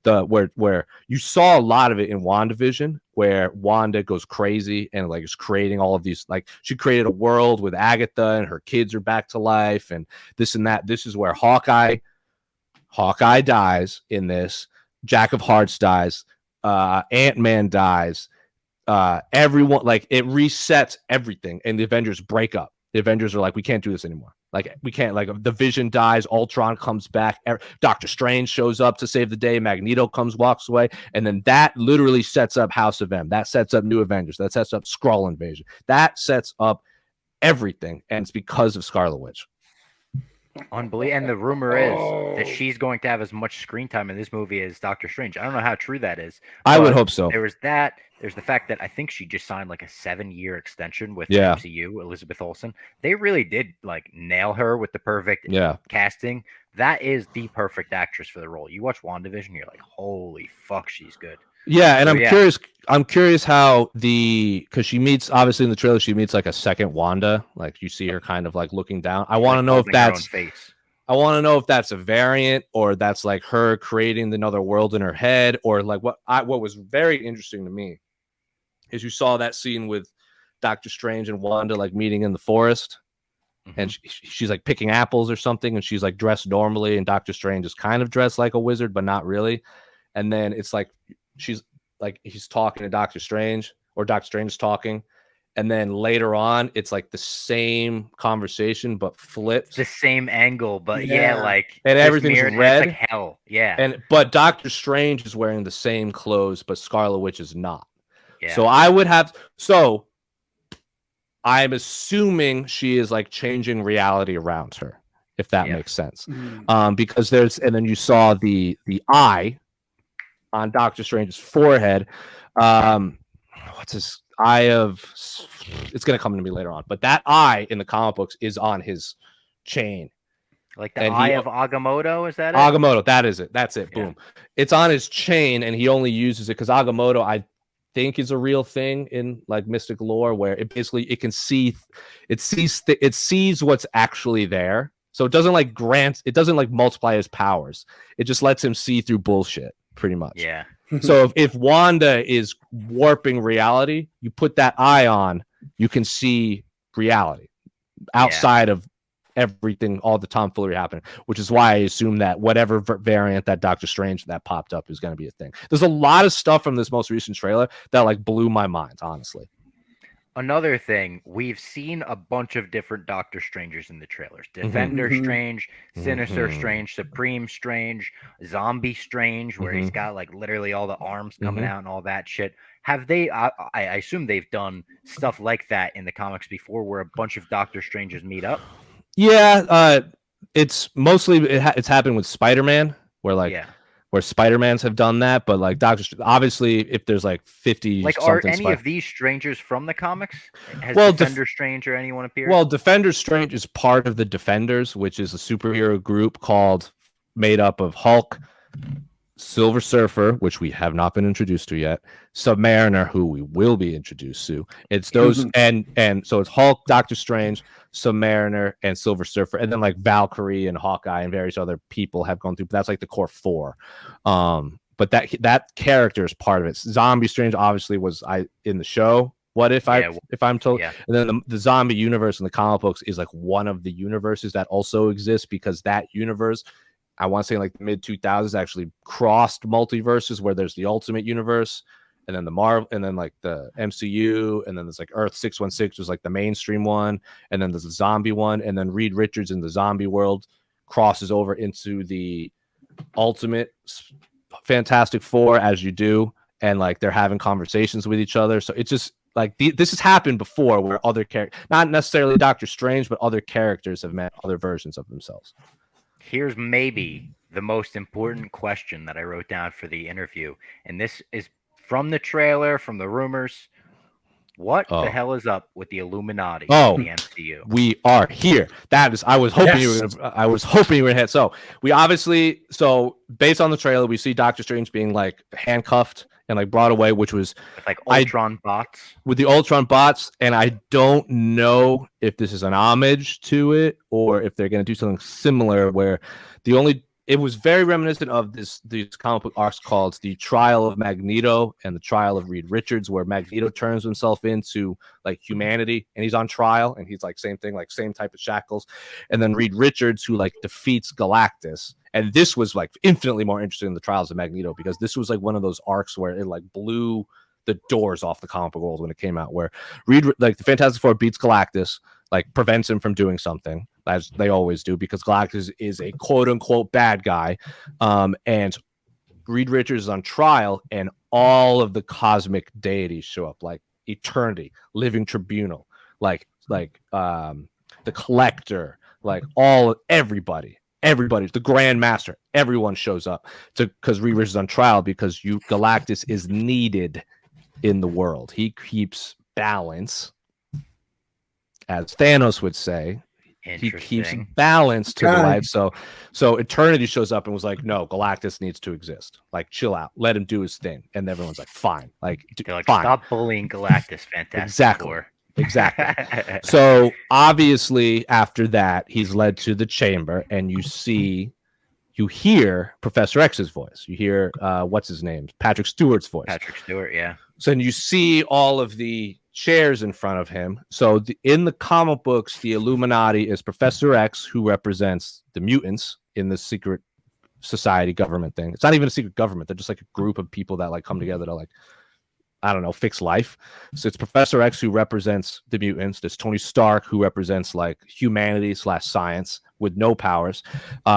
Where you saw a lot of it in WandaVision, where Wanda goes crazy and like is creating all of these, like she created a world with Agatha and her kids are back to life and this and that. This is where Hawkeye dies in this. Jack of Hearts dies. Ant-Man dies. Everyone, like, it resets everything, and the Avengers break up. The Avengers are like, we can't do this anymore. Like, we can't, like, the Vision dies, Ultron comes back, Doctor Strange shows up to save the day, Magneto walks away, and then that literally sets up House of M. That sets up New Avengers. That sets up Skrull Invasion. That sets up everything, and it's because of Scarlet Witch. Unbelievable. And the rumor is that she's going to have as much screen time in this movie as Doctor Strange. I don't know how true that is. I would hope so. There was that. There's the fact that I think she just signed like a 7-year extension with the MCU, Elizabeth Olsen. They really did like nail her with the perfect casting. That is the perfect actress for the role. You watch WandaVision, you're like, holy fuck, she's good. Yeah, and I'm curious how because she meets, obviously in the trailer, she meets like a second Wanda. Like you see her kind of like looking down. I want to know if that's a variant or that's like her creating another world in her head, or like what was very interesting to me is you saw that scene with Doctor Strange and Wanda like meeting in the forest. Mm-hmm. And she's like picking apples or something, and she's like dressed normally, and Doctor Strange is kind of dressed like a wizard, but not really. And then it's like he's talking to Doctor Strange, or Doctor Strange is talking, and then later on it's like the same conversation but flipped, the same angle, but like, and everything's red. It's like hell, but Doctor Strange is wearing the same clothes, but Scarlet Witch is not. So I'm assuming she is like changing reality around her if that makes sense. Mm. Because and then you saw the eye on Doctor Strange's forehead. What's his eye of? It's gonna come to me later on, but that eye in the comic books is on his chain. Like the eye of Agamotto, is that it? Agamotto, that is it. That's it. Yeah. Boom. It's on his chain, and he only uses it because Agamotto, I think, is a real thing in like mystic lore, where it basically it sees what's actually there. So it doesn't like multiply his powers. It just lets him see through bullshit, pretty much. Yeah. So if Wanda is warping reality, you put that eye on, you can see reality outside of everything, all the tomfoolery happening, which is why I assume that whatever variant that Doctor Strange that popped up is going to be a thing. There's a lot of stuff from this most recent trailer that like blew my mind, honestly. Another thing, we've seen a bunch of different Doctor Strangers in the trailers. Defender Strange, Sinister Strange, Supreme Strange, Zombie Strange, where he's got like literally all the arms coming out and all that shit. Have they, I assume they've done stuff like that in the comics before where a bunch of Doctor Strangers meet up? Yeah, it's mostly, it's happened with Spider-Man, where where Spider-Mans have done that, but like obviously if there's like 50 like are any of these strangers from the comics? Has Defender Strange or anyone appeared? Well, Defender Strange is part of the Defenders, which is a superhero group made up of Hulk, Silver Surfer, which we have not been introduced to yet, Submariner, who we will be introduced to. It's those and so it's Hulk, Doctor Strange, Submariner, and Silver Surfer, and then like Valkyrie and Hawkeye and various other people have gone through. But that's like the core four. But that character is part of it. Zombie Strange obviously was in the show. What if I'm told? Yeah. And then the zombie universe in the comic books is like one of the universes that also exists, because that universe, I want to say in like the mid 2000s, actually crossed multiverses, where there's the Ultimate Universe, and then the Marvel, and then like the MCU, and then there's like Earth 616 was like the mainstream one, and then there's the zombie one, and then Reed Richards in the zombie world crosses over into the Ultimate Fantastic Four, as you do, and like they're having conversations with each other. So it's just like this has happened before, where other characters, not necessarily Doctor Strange, but other characters have met other versions of themselves. Here's maybe the most important question that I wrote down for the interview, and this is from the trailer, from the rumors. What the hell is up with the Illuminati in the MCU? We are here. That is, I was hoping you were gonna hit. So we obviously, based on the trailer, we see Doctor Strange being like handcuffed and like brought away, which was with like Ultron bots. With the Ultron bots, and I don't know if this is an homage to it or if they're gonna do something similar, where it was very reminiscent of these comic book arcs called The Trial of Magneto and The Trial of Reed Richards, where Magneto turns himself into like humanity and he's on trial, and he's like same thing, like same type of shackles. And then Reed Richards, who like defeats Galactus. And this was like infinitely more interesting than The Trials of Magneto, because this was like one of those arcs where it like blew the doors off the comic book world when it came out, where the Fantastic Four beats Galactus, like prevents him from doing something, as they always do, because Galactus is a quote unquote bad guy. And Reed Richards is on trial, and all of the cosmic deities show up, like Eternity, Living Tribunal, like the Collector, like everybody, the Grand Master, everyone shows up because Reed Richards is on trial, because Galactus is needed in the world. He keeps balance, as Thanos would say. He keeps balance to the life. So Eternity shows up and was like, no, Galactus needs to exist. Like, chill out, let him do his thing. And everyone's like, fine. Like, fine. Stop bullying Galactus. Fantastic. Exactly. So obviously after that, he's led to the chamber, and you hear Professor X's voice. You hear what's his name? Patrick Stewart's voice. Patrick Stewart, yeah. So then you see all of the chairs in front of him. So in the comic books, the Illuminati is Professor X, who represents the mutants in the secret society government thing. It's not even a secret government. They're just like a group of people that like come together to like, I don't know, fix life. So it's Professor X who represents the mutants. There's Tony Stark, who represents like humanity / science with no powers.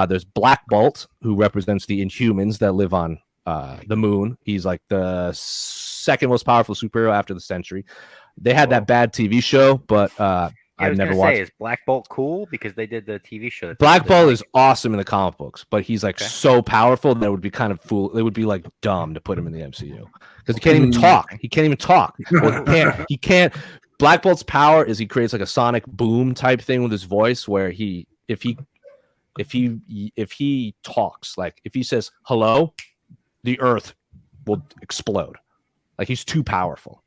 There's Black Bolt, who represents the Inhumans that live on the moon. He's like the second most powerful superhero after the Sentry. They had that bad TV show, but I I've was never gonna watched. say, is Black Bolt cool because they did the TV show? Black Bolt is awesome in the comic books, but he's like Okay. so powerful that it would be kind of fool. It would be like dumb to put him in the MCU because he can't even talk. He can't even talk. Well, he can't. Black Bolt's power is he creates like a sonic boom type thing with his voice, where if he talks, like if he says hello, the Earth will explode. Like he's too powerful.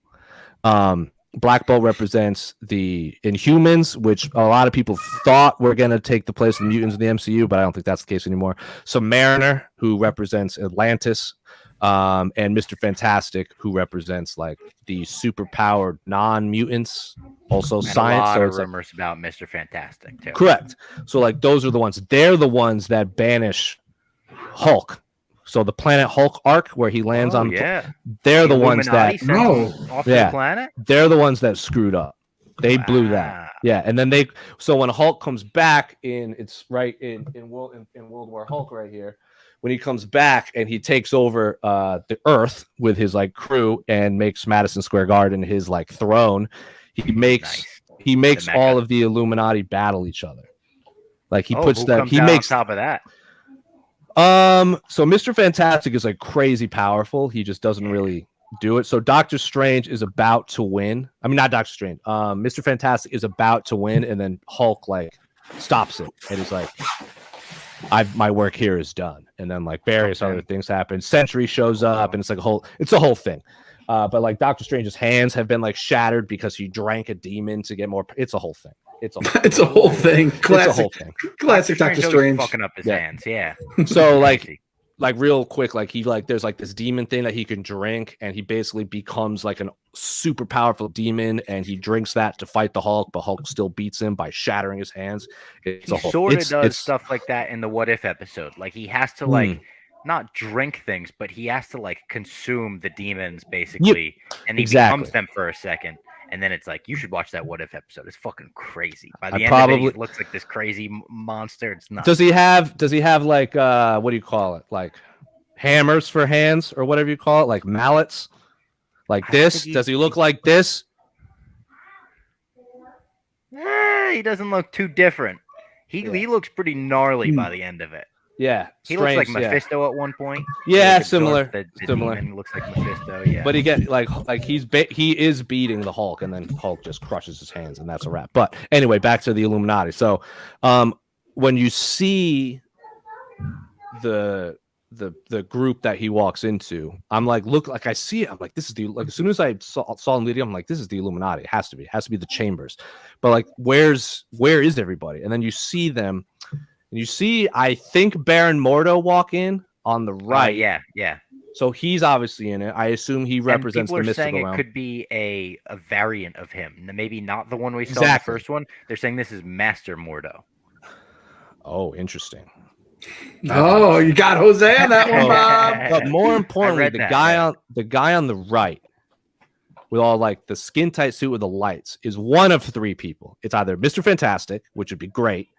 Black Bolt represents the Inhumans, which a lot of people thought were going to take the place of the mutants in the MCU, but I don't think that's the case anymore. So Mariner, who represents Atlantis, and Mr. Fantastic, who represents like the super-powered non-mutants, also and science. A lot so of it's rumors about Mr. Fantastic too. correct. So like those are the ones. They're the ones that banish Hulk. So the Planet Hulk arc where he lands on, they're the ones that off the planet. They're the ones that screwed up. They blew that. Yeah, and then so when Hulk comes back in World War Hulk right here, when he comes back and he takes over the Earth with his like crew and makes Madison Square Garden his like throne, he makes all of the Illuminati battle each other. Like he puts them. He makes on top of that. So Mr. Fantastic is like crazy powerful. He just doesn't really do it. So Doctor Strange is about to win. I mean, not Doctor Strange. Mr. Fantastic is about to win, and then Hulk like stops it, and he's like, my work here is done. And then like various other things happen. Sentry shows up, and it's like a whole thing. But like Doctor Strange's hands have been like shattered because he drank a demon to get more. It's a whole thing. It's a whole thing. Classic Doctor Strange fucking up his hands. Yeah. So like real quick, like he like there's like this demon thing that he can drink, and he basically becomes like a super powerful demon, and he drinks that to fight the Hulk, but Hulk still beats him by shattering his hands. He sort of does stuff like that in the What If episode. Like he has to like not drink things, but he has to like consume the demons basically, and he becomes them for a second. And then it's like, you should watch that What If episode. It's fucking crazy. By the end of it, he looks like this crazy monster. It's nuts. Does he have like what do you call it? Like hammers for hands or whatever you call it, like mallets? Like this? Does he look like this? He doesn't look too different. He looks pretty gnarly by the end of it. Yeah, he looks like Mephisto at one point. Yeah, similar. Similar. Demon looks like Mephisto. Yeah, but he is beating the Hulk, and then Hulk just crushes his hands, and that's a wrap. But anyway, back to the Illuminati. So, when you see the group that he walks into, I'm like, I see it. I'm like, this is as soon as I saw him leading, I'm like, this is the Illuminati. It has to be the Chambers. But like, where is everybody? And then you see them. And you see, I think Baron Mordo walk in on the right. Yeah. So he's obviously in it. I assume he represents the mystical realm. People are saying it could be a variant of him. Maybe not the one we saw in the first one. They're saying this is Master Mordo. Oh, interesting. Oh, you got Jose on that one, Bob. But more importantly, the guy on the right with all like the skin tight suit with the lights is one of three people. It's either Mr. Fantastic, which would be great.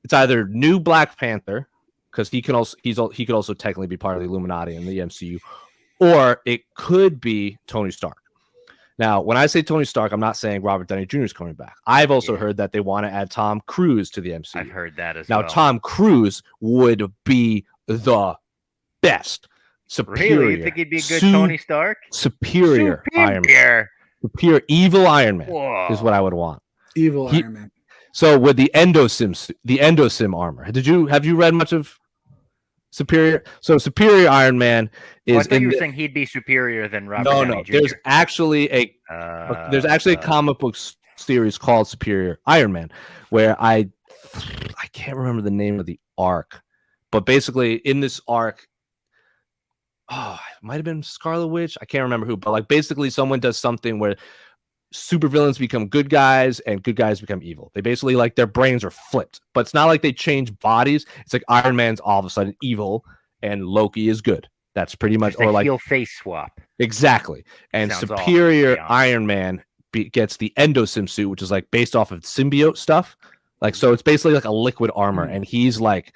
It's either new Black Panther, because he could also technically be part of the Illuminati in the MCU, or it could be Tony Stark. Now, when I say Tony Stark, I'm not saying Robert Downey Jr. is coming back. I've also heard that they want to add Tom Cruise to the MCU. I've heard that as well. Now, Tom Cruise would be the best. Superior. Really? You think he'd be a good Tony Stark? Superior Iron Man. Superior evil Iron Man is what I would want. Iron Man. So with the endosim armor, have you read much of Superior? So Superior Iron Man is. I thought you were saying he'd be superior than Robert Downey Jr. There's actually a comic book series called Superior Iron Man, where I can't remember the name of the arc, but basically in this arc, it might have been Scarlet Witch. I can't remember who, but like basically someone does something where supervillains become good guys and good guys become evil. They basically like their brains are flipped, but it's not like they change bodies. It's like Iron Man's all of a sudden evil and Loki is good. That's pretty much, or like face swap. Exactly. And Superior Iron Man gets the endosim suit, which is like based off of symbiote stuff. Like, so it's basically like a liquid armor, and he's like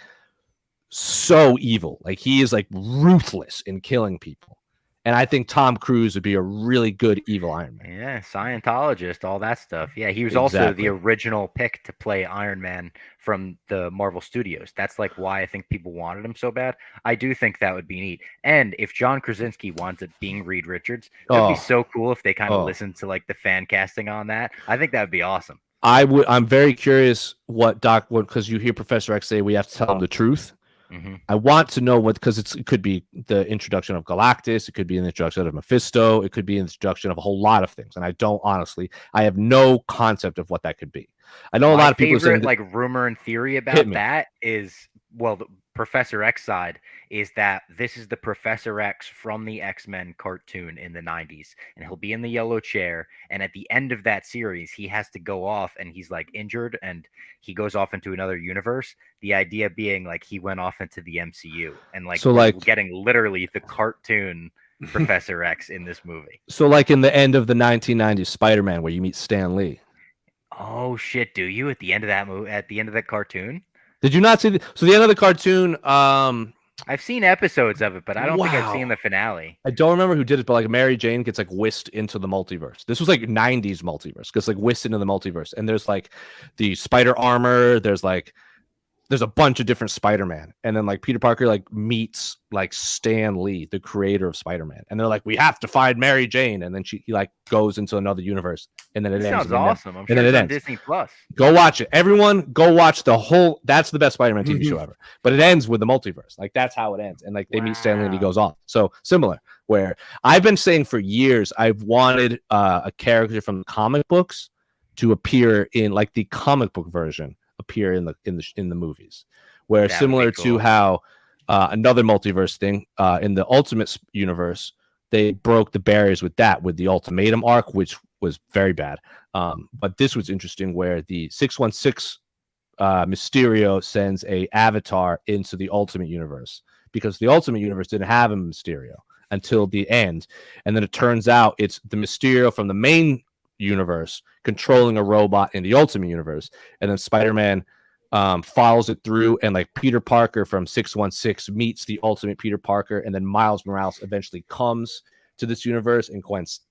so evil. Like he is like ruthless in killing people. And I think Tom Cruise would be a really good evil Iron Man. Yeah, Scientologist, all that stuff. Yeah, he was also the original pick to play Iron Man from the Marvel Studios. That's like why I think people wanted him so bad. I do think that would be neat. And if John Krasinski winds up being Reed Richards, it would be so cool if they kind of listened to like the fan casting on that. I think that would be awesome. I'm very curious because you hear Professor X say we have to tell him the truth. Mm-hmm. I want to know because it could be the introduction of Galactus, it could be an introduction of Mephisto, it could be an introduction of a whole lot of things, and I have no concept of what that could be. I know a lot of people saying like rumor and theory about that is the Professor X side is that this is the Professor X from the X-Men cartoon in the 90s, and he'll be in the yellow chair, and at the end of that series he has to go off and he's like injured and he goes off into another universe. The idea being like he went off into the MCU and like, so like getting literally the cartoon Professor X in this movie. So like in the end of the 1990s Spider-Man where you meet Stan Lee. Oh shit, do you at the end of that movie, at the end of that cartoon? Did you not see the end of the cartoon? I've seen episodes of it, but I don't think I've seen the finale. I don't remember who did it, but like Mary Jane gets like whisked into the multiverse. This was like 90s multiverse, gets like whisked into the multiverse. And there's like the spider armor, there's a bunch of different Spider-Man. And then like Peter Parker like meets like Stan Lee, the creator of Spider-Man. And they're like, we have to find Mary Jane. And then he like goes into another universe. And then it ends. Sounds awesome. I'm sure it's on Disney Plus. Go watch it. Everyone go watch that's the best Spider-Man TV show ever. But it ends with the multiverse. Like that's how it ends. And like they meet Stan Lee and he goes off. So similar, where I've been saying for years, I've wanted a character from the comic books to appear in like the comic book version appear in the movies, where that'd similar to how another multiverse thing in the Ultimate universe, they broke the barriers with the Ultimatum arc, which was very bad. But this was interesting where the 616 Mysterio sends a avatar into the Ultimate universe because the Ultimate universe didn't have a Mysterio until the end. And then it turns out it's the Mysterio from the main universe controlling a robot in the Ultimate universe, and then Spider-Man follows it through, and like Peter Parker from 616 meets the Ultimate Peter Parker, and then Miles Morales eventually comes to this universe, and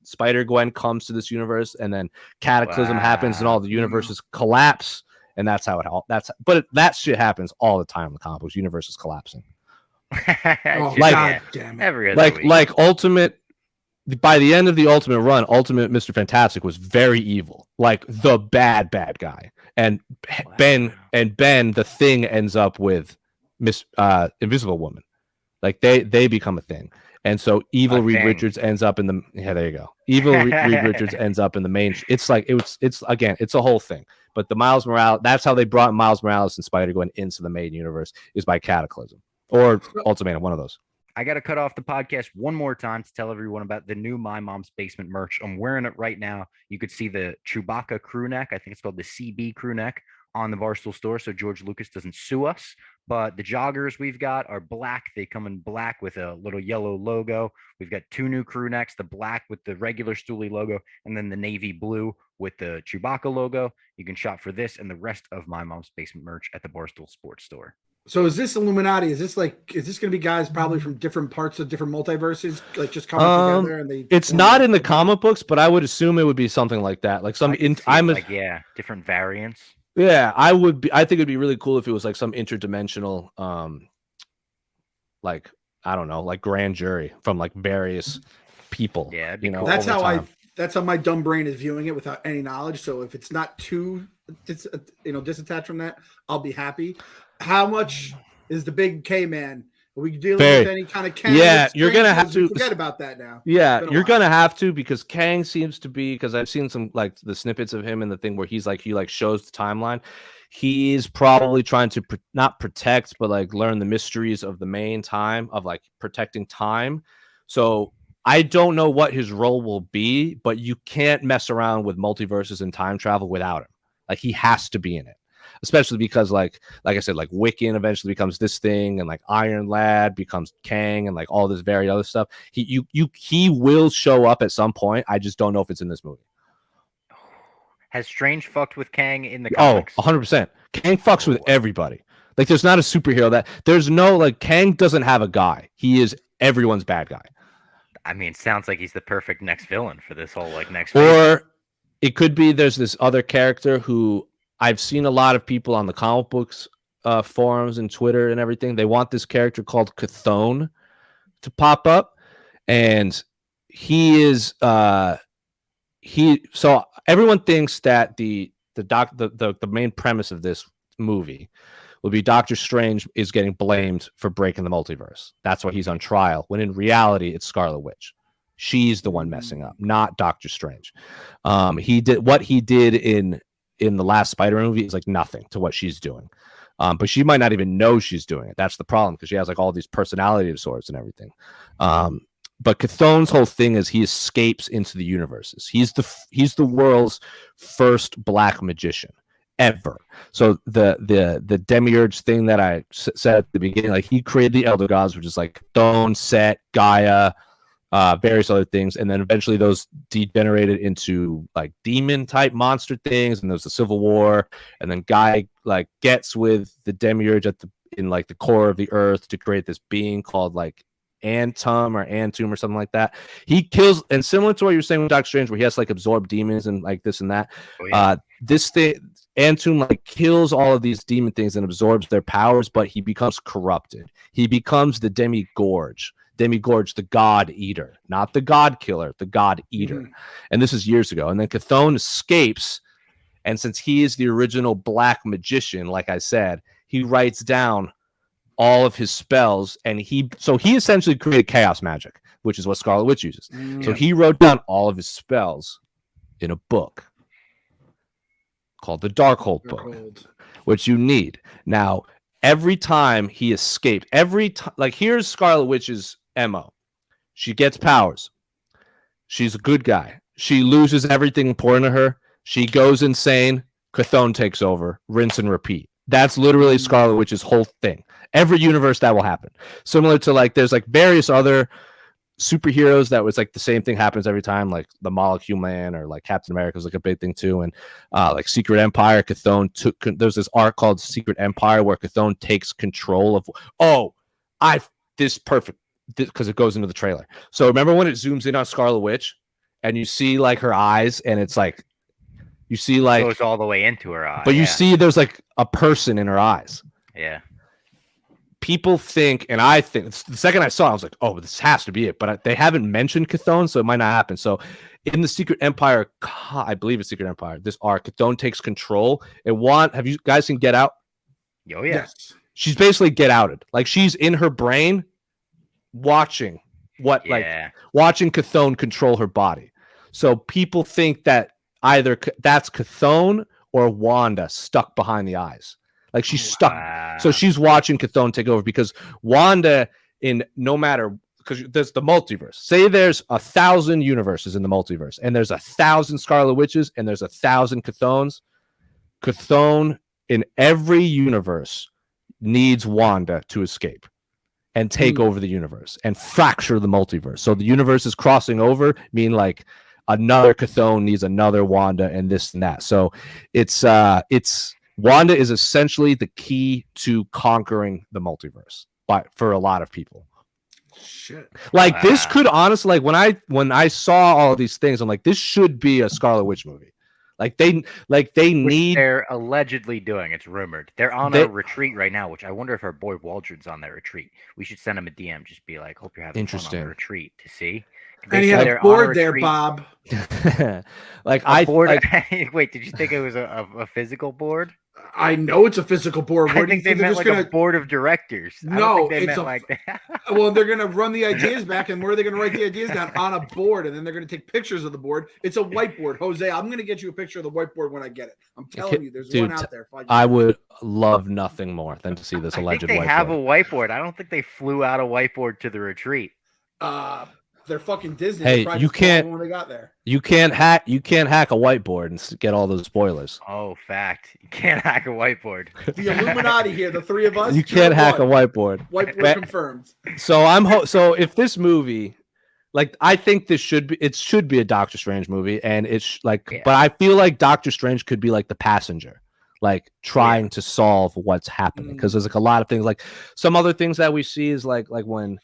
Spider-Gwen comes to this universe, and then Cataclysm happens, and all the universes collapse, and that's how but that shit happens all the time in the comic books. Universes collapsing. God damn it. Every other week. Like Ultimate. By the end of the Ultimate run, Ultimate Mr. Fantastic was very evil, like the bad guy. And Ben the Thing ends up with Miss Invisible Woman, like they become a thing. And so evil Reed Richards ends up in the there you go. Evil Reed Richards ends up in the main. It's like it's a whole thing. But the Miles Morales, that's how they brought Miles Morales and Spider-Gwen into the main universe, is by Cataclysm or Ultimatum, one of those. I got to cut off the podcast one more time to tell everyone about the new My Mom's Basement merch. I'm wearing it right now. You could see the Chewbacca crew neck. I think it's called the CB crew neck on the Barstool store, so George Lucas doesn't sue us. But the joggers we've got are black. They come in black with a little yellow logo. We've got two new crew necks, the black with the regular Stooley logo, and then the navy blue with the Chewbacca logo. You can shop for this and the rest of My Mom's Basement merch at the Barstool Sports Store. So is this Illuminati? Is this going to be guys probably from different parts of different multiverses, like just coming together? And it's not in the comic books, but I would assume it would be something like that, like some. Different variants. Yeah, I think it'd be really cool if it was like some interdimensional, like I don't know, like grand jury from like various people. Yeah, cool. That's how my dumb brain is viewing it without any knowledge. So if it's not too, disattached from that, I'll be happy. How much is the big K-Man? Are we dealing with any kind of Kang? Yeah, you're gonna have to forget about that now. Yeah, you're gonna have to, because Kang seems to be, because I've seen some like the snippets of him in the thing where he shows the timeline. He is probably trying to not protect, but like learn the mysteries of the main time of like protecting time. So I don't know what his role will be, but you can't mess around with multiverses and time travel without him. Like he has to be in it. Especially because like I said, like Wiccan eventually becomes this thing, and like Iron Lad becomes Kang, and like all this very other stuff. He will show up at some point. I just don't know if it's in this movie. Has Strange fucked with Kang in the comics? 100%. Kang fucks with everybody. Like there's not a superhero there's no, like Kang doesn't have a guy. He is everyone's bad guy. I mean, sounds like he's the perfect next villain for this whole like next phase. Or it could be there's this other character who I've seen a lot of people on the comic books forums and Twitter and everything. They want this character called Chthon to pop up, and he is so everyone thinks that the main premise of this movie will be Doctor Strange is getting blamed for breaking the multiverse. That's why he's on trial, when in reality it's Scarlet Witch. She's the one messing up, not Doctor Strange. He did in the last Spider-Man movie is like nothing to what she's doing. But she might not even know she's doing it. That's the problem, because she has like all these personality disorders and everything. But Chthon's whole thing is he escapes into the universes. He's the world's first black magician ever. So the demiurge thing that I said at the beginning, like he created the Elder Gods, which is like Chthon, Set, Gaia, various other things, and then eventually those degenerated into like demon type monster things, and there's the Civil War, and then Guy like gets with the demiurge in like the core of the earth to create this being called like Antum or something like that. He kills, and similar to what you're saying with Doctor Strange, where he has to like absorb demons and like this and that. Oh, yeah. This thing, Antum like kills all of these demon things and absorbs their powers, but he becomes corrupted. He becomes the Demigorge, the God Eater, not the God Killer, the God Eater. Mm-hmm. And this is years ago. And then Chthon escapes, and since he is the original black magician, like I said, he writes down all of his spells, and he essentially created chaos magic, which is what Scarlet Witch uses. Mm-hmm. So he wrote down all of his spells in a book called the Darkhold book, which you need. Now, every time he escaped, like here's Scarlet Witch's MO. She gets powers. She's a good guy. She loses everything important to her. She goes insane. Chthon takes over. Rinse and repeat. That's literally Scarlet Witch's whole thing. Every universe that will happen. Similar to like there's like various other superheroes that was like the same thing happens every time, like the Molecule Man or like Captain America was like a big thing too. And like Secret Empire, there's this arc called Secret Empire where Chthon takes control of because it goes into the trailer. So remember when it zooms in on Scarlet Witch and you see like her eyes, and it's like you see like it goes all the way into her eye, but you see there's like a person in her eyes. Yeah. People think, and I think the second I saw it, I was like, oh, this has to be it. But they haven't mentioned Chthon, so it might not happen. So in the Secret Empire, I believe it's Secret Empire, this arc, Chthon takes control. Have you guys seen Get Out? Oh, yeah. Yes. She's basically Get Outed. Like she's in her brain watching watching Chthon control her body. So people think that either that's Chthon or Wanda stuck behind the eyes. Like she's stuck. So she's watching Chthon take over, because Wanda, because there's the multiverse. Say there's 1,000 universes in the multiverse, and there's 1,000 Scarlet Witches, and there's 1,000 Chthons. Chthon in every universe needs Wanda to escape and take over the universe and fracture the multiverse. So the universe is crossing over, meaning like another Chthon needs another Wanda and this and that. So it's Wanda is essentially the key to conquering the multiverse, for a lot of people. Shit. Like this could honestly, like when I saw all of these things, I'm like, this should be a Scarlet Witch movie. They're allegedly doing. It's rumored they're on a retreat right now, which I wonder if our boy Waldron's on that retreat. We should send him a DM. Just be like, hope you're having fun on the retreat to see. And he had a board there, Bob. Like board. Wait, did you think it was a physical board? I know it's a physical board. I think they meant like a board of directors. No, they meant like that. Well, they're going to run the ideas back, and where are they going to write the ideas down? On a board, and then they're going to take pictures of the board. It's a whiteboard. Jose, I'm going to get you a picture of the whiteboard when I get it. I'm telling you, there's one out there. I would love nothing more than to see this alleged whiteboard. They have a whiteboard. I don't think they flew out a whiteboard to the retreat. They're fucking Disney. Hey, you can't. When they got there. You can't hack a whiteboard and get all those spoilers. Oh, fact. You can't hack a whiteboard. The Illuminati here, the three of us. You can't hack a whiteboard. Whiteboard confirmed. So so if this movie, like, I think it should be a Doctor Strange movie, and it's like, but I feel like Doctor Strange could be like the passenger, like trying to solve what's happening, because there's like a lot of things. Like some other things that we see is like when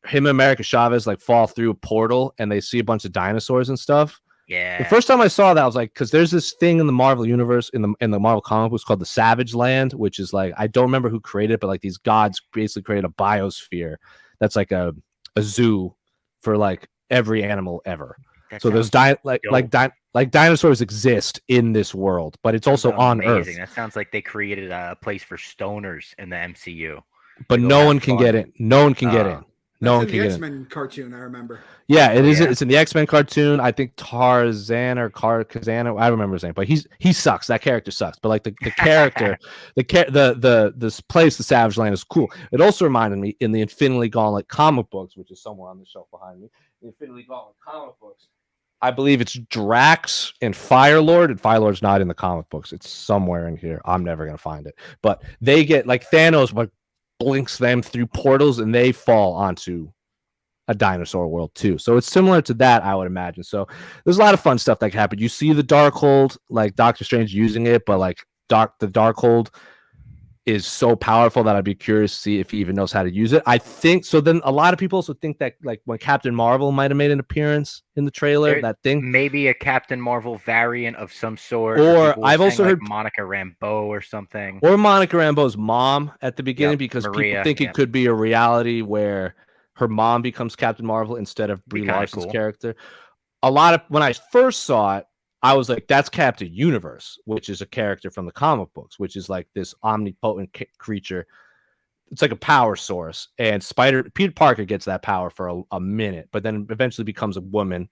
him and America Chavez like fall through a portal and they see a bunch of dinosaurs and stuff. Yeah. The first time I saw that, I was like, because there's this thing in the Marvel universe, in the Marvel comic books called the Savage Land, which is like, I don't remember who created it, but like these gods basically created a biosphere that's like a zoo for like every animal ever. So there's dinosaurs exist in this world, but it's also on Earth. That sounds like they created a place for stoners in the MCU. But no one can get in. No one can get in. No one can get in. X-Men cartoon, I remember. Yeah, it is. It's in the X-Men cartoon. I think Tarzan or Kazan. I remember his name, but he sucks. That character sucks. But like the character, this place, the Savage Land, is cool. It also reminded me in the Infinity Gauntlet comic books, which is somewhere on the shelf behind me. The Infinity Gauntlet comic books. I believe it's Drax and Firelord, and Firelord's not in the comic books. It's somewhere in here. I'm never gonna find it. But they get like Thanos, like blinks them through portals, and they fall onto a dinosaur world too. So it's similar to that, I would imagine. So there's a lot of fun stuff that can happen. You see the Darkhold, like Doctor Strange using it, but like the Darkhold is so powerful that I'd be curious to see if he even knows how to use it. I think so. Then a lot of people also think that like when Captain Marvel might have made an appearance in the trailer, that thing, maybe a Captain Marvel variant of some sort, or I've also heard Monica Rambeau or something, or Monica Rambeau's mom at the beginning, because Maria, people think it could be a reality where her mom becomes Captain Marvel instead of Brie Larson's character. A lot of when I first saw it, I was like, that's Captain Universe, which is a character from the comic books, which is like this omnipotent creature. It's like a power source. And Peter Parker gets that power for a minute, but then eventually becomes a woman,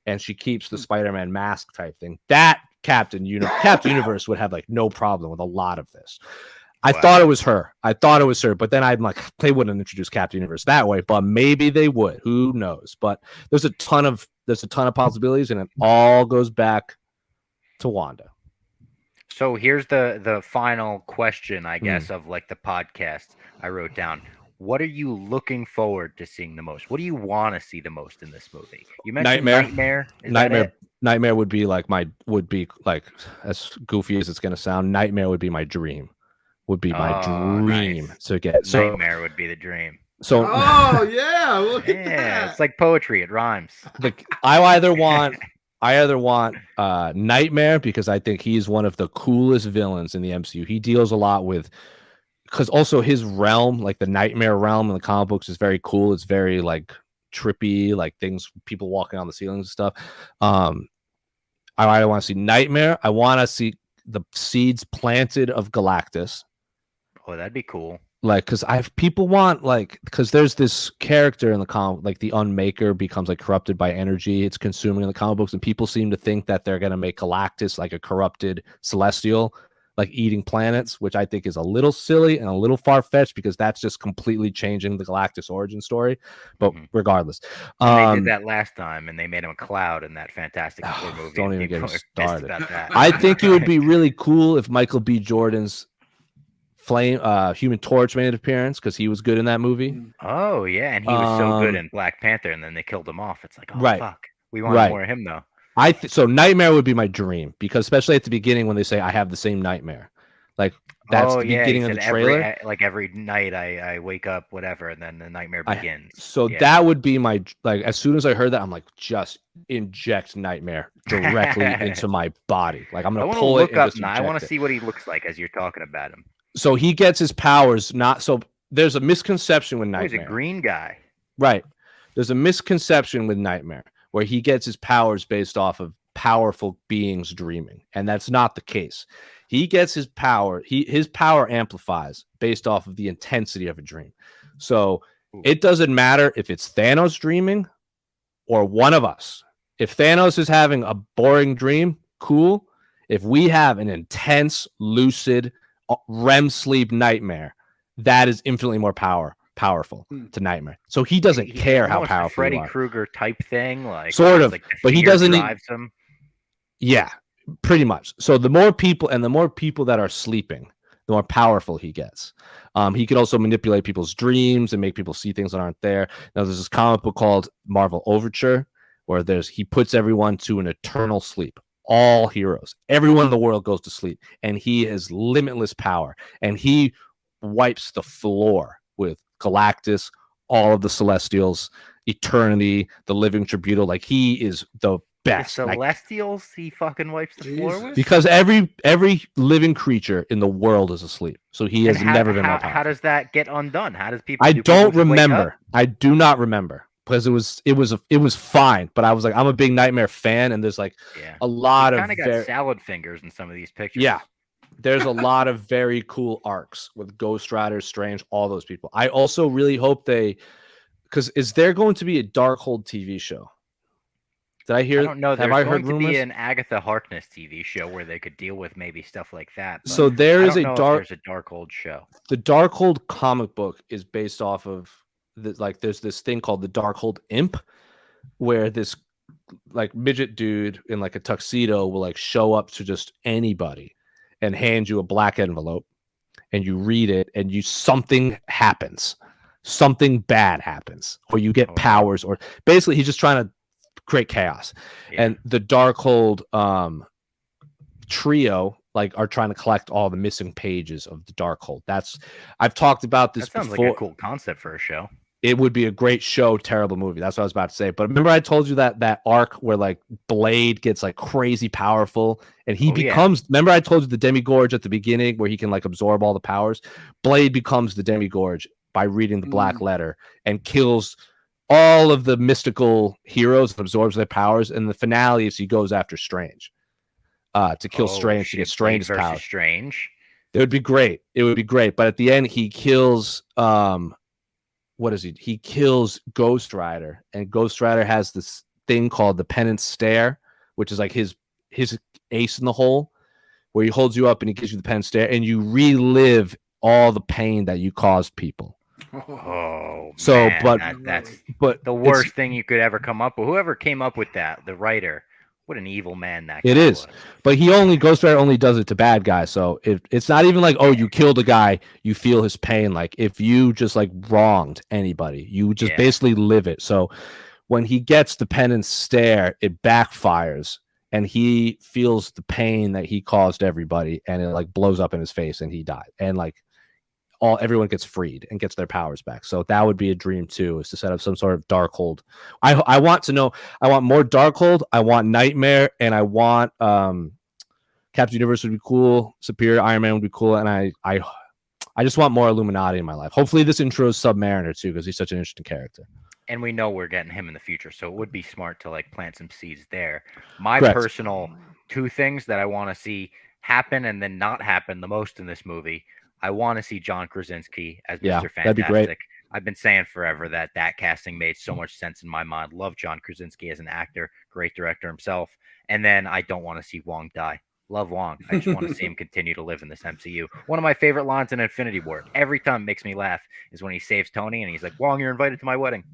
and she keeps the Spider-Man mask type thing. That Captain Universe would have like no problem with a lot of this. I thought it was her. But then I'm like, they wouldn't introduce Captain Universe that way, but maybe they would. Who knows? But there's a ton of possibilities, and it all goes back to Wanda. So here's the final question, I guess, of like the podcast I wrote down. What are you looking forward to seeing the most? What do you want to see the most in this movie? You mentioned Nightmare. Nightmare would be like as goofy as it's gonna sound. Nightmare would be my dream. Nice. To get. So Nightmare would be the dream. So yeah, look at that. It's like poetry. It rhymes. I either want Nightmare, because I think he's one of the coolest villains in the MCU. He deals a lot with, because also his realm, like the Nightmare realm in the comic books, is very cool. It's very like trippy, like things, people walking on the ceilings and stuff. I either want to see Nightmare. I want to see the seeds planted of Galactus. Oh, that'd be cool. Like, because because there's this character in the comic, like the Unmaker becomes like corrupted by energy it's consuming in the comic books, and people seem to think that they're going to make Galactus like a corrupted celestial, like eating planets, which I think is a little silly and a little far-fetched, because that's just completely changing the Galactus origin story. But regardless, they did that last time, and they made him a cloud in that Fantastic Four movie. Don't even get me started. I think it would be really cool if Michael B. Jordan's Human Torch made an appearance, because he was good in that movie. Oh yeah, and he was so good in Black Panther, and then they killed him off. It's like, fuck, we want more of him though. So Nightmare would be my dream, because especially at the beginning when they say I have the same nightmare, like that's the beginning of the trailer. Every night I wake up, whatever, and then the nightmare begins. That would be my, like, as soon as I heard that, I'm like, just inject Nightmare directly into my body. Like, I'm gonna pull it. I want to see what he looks like as you're talking about him. So he gets his powers there's a misconception with Nightmare. He's a green guy. Right. There's a misconception with Nightmare where he gets his powers based off of powerful beings dreaming. And that's not the case. He gets his power. His power amplifies based off of the intensity of a dream. So it doesn't matter if it's Thanos dreaming or one of us. If Thanos is having a boring dream, cool. If we have an intense, lucid, REM sleep nightmare, that is infinitely more powerful to Nightmare. So he doesn't care how powerful Freddy Krueger type thing, like sort of, like but he doesn't drives him. Yeah, pretty much. So the more people that are sleeping, the more powerful he gets. He could also manipulate people's dreams and make people see things that aren't there. Now there's this comic book called Marvel Overture, where he puts everyone to an eternal sleep. All heroes, everyone in the world goes to sleep, and he has limitless power, and he wipes the floor with Galactus, all of the Celestials, Eternity, the Living Tribunal. Like he is the The best. Like, Celestials he fucking wipes the floor Jesus. with? because every living creature in the world is asleep, so he has never been more powerful. How does that get undone? How does people? I Do people don't just wake up? remember. I do not remember because it was fine. But I was like, I'm a big Nightmare fan, and there's like Yeah. a lot of kind of got salad fingers in some of these pictures. Yeah. There's a lot of very cool arcs with Ghost Rider, Strange, all those people. I also really hope because is there going to be a Darkhold TV show? Did I hear? I don't know. There's Have I going heard to rumors? be an Agatha Harkness TV show where they could deal with maybe stuff like that. But So there I is don't a know dark. if there's a Darkhold show. The Darkhold comic book is based off of like there's this thing called the Darkhold Imp, where this like midget dude in like a tuxedo will like show up to just anybody and hand you a black envelope, and you read it, and something happens, something bad happens, or you get powers, or basically he's just trying to create chaos. Yeah. And the Darkhold trio like are trying to collect all the missing pages of the Darkhold. I've talked about this That sounds before. like a cool concept for a show. It would be a great show, terrible movie. That's what I was about to say. But remember I told you that arc where like Blade gets like crazy powerful and he becomes, remember I told you the Demigorge at the beginning where he can like absorb all the powers? Blade becomes the Demigorge by reading the Black Letter and kills all of the mystical heroes and absorbs their powers. And the finale is he goes after Strange to kill Strange, to get Strange's power. Strange. It would be great. It would be great. But at the end, he kills what is he? He kills Ghost Rider, and Ghost Rider has this thing called the Penance Stare, which is like his ace in the hole, where he holds you up and he gives you the Penance Stare, and you relive all the pain that you caused people. Oh, so man, that's the worst thing you could ever come up with. Whoever came up with that, the writer, what an evil man that guy was. But Ghost Rider only does it to bad guys. So it's not even like, oh, you killed a guy, you feel his pain. Like if you just like wronged anybody, you just basically live it. So when he gets the Penance Stare, it backfires and he feels the pain that he caused everybody, and it like blows up in his face and he died. And like everyone gets freed and gets their powers back. So that would be a dream too, is to set up some sort of Darkhold. I want more Darkhold. I want Nightmare, and I want Captain Universe would be cool. Superior Iron Man would be cool, and I just want more Illuminati in my life. Hopefully this intros Submariner too, because he's such an interesting character. And we know we're getting him in the future, so it would be smart to like plant some seeds there. My personal two things that I want to see happen and then not happen the most in this movie. I want to see John Krasinski as Mr. Fantastic. That'd be great. I've been saying forever that casting made so much sense in my mind. Love John Krasinski as an actor, great director himself. And then I don't want to see Wong die. Love Wong. I just want to see him continue to live in this MCU. One of my favorite lines in Infinity War, every time it makes me laugh, is when he saves Tony and he's like, Wong, you're invited to my wedding.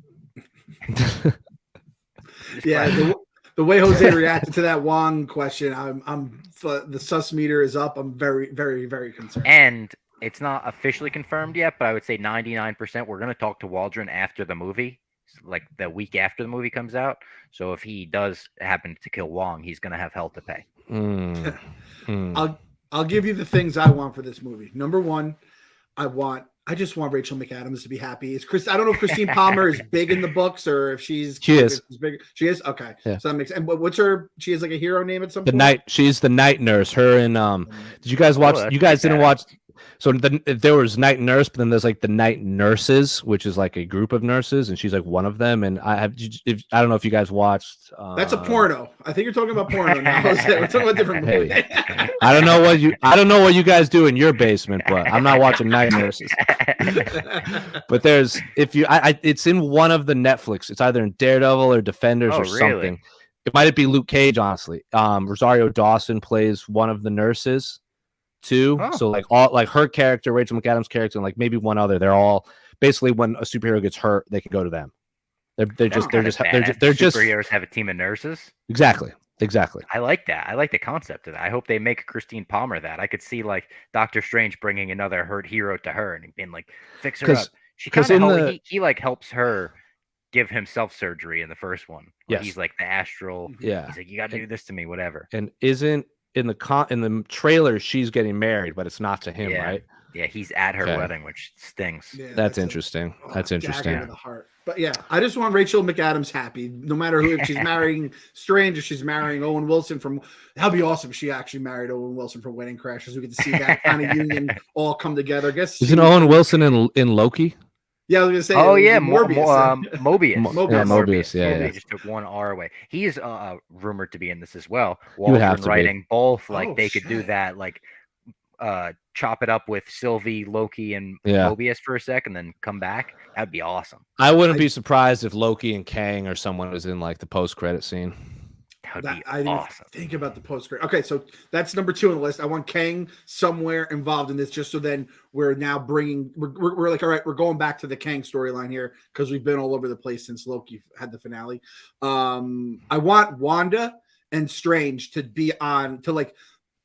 Yeah, the way Jose reacted to that Wong question, I'm the sus meter is up. I'm very, very, very concerned. And it's not officially confirmed yet, but I would say 99% we're going to talk to Waldron after the movie, like the week after the movie comes out. So if he does happen to kill Wong, he's going to have hell to pay. I'll give you the things I want for this movie. Number one, I just want Rachel McAdams to be happy. I don't know if Christine Palmer is big in the books or if she is big. She is? Okay. Yeah. So that makes sense. And what's she has like a hero name at some point? She's the night nurse. Her and did you guys watch? You guys didn't watch. So there was night nurse, but then there's like the night nurses, which is like a group of nurses, and she's like one of them. And I don't know if you guys watched. That's a porno. I think you're talking about porno now. We're talking about a different movie. I don't know what you guys do in your basement, but I'm not watching night nurses. But it's in one of the Netflix. It's either in Daredevil or Defenders or something. It might be Luke Cage, honestly. Rosario Dawson plays one of the nurses too. So like all like her character, Rachel McAdams' character, and like maybe one other. They're all basically when a superhero gets hurt, they can go to them. They're just superheroes have a team of nurses. Exactly. I like that. I like the concept of that. I hope they make Christine Palmer that. I could see like Doctor Strange bringing another hurt hero to her and being like, fix her up. She he like helps her give himself surgery in the first one. Yes. He's like the astral. Yeah. He's like, you got to do this to me, whatever. And isn't in the trailer she's getting married, but it's not to him, right? Yeah, he's at her Okay. wedding, which stings. Yeah, That's interesting. That's dagger interesting. to the heart. But yeah, I just want Rachel McAdams happy, no matter who. If she's marrying Strange or she's marrying Owen Wilson from, that'd be awesome. If she actually married Owen Wilson from Wedding Crashers, we get to see that kind of union all come together. I guess Isn't Owen Wilson in Loki? Yeah, I was gonna say. Oh yeah, Mobius. Mobius. Mobius. Yeah. Mobius just took one R away. He is rumored to be in this as well. would have Waldron to be. writing both. Like Oh, they could do shit. that. Like chop it up with Sylvie, Loki, and Yeah. Mobius for a sec, and then come back. That'd be awesome. I wouldn't be surprised if Loki and Kang or someone was in like the post-credit scene. That would be I didn't awesome. think about the post-credit. Okay, so that's number 2 on the list. I want Kang somewhere involved in this, just so then we're now we're like, all right, we're going back to the Kang storyline here because we've been all over the place since Loki had the finale. I want Wanda and Strange to be on to like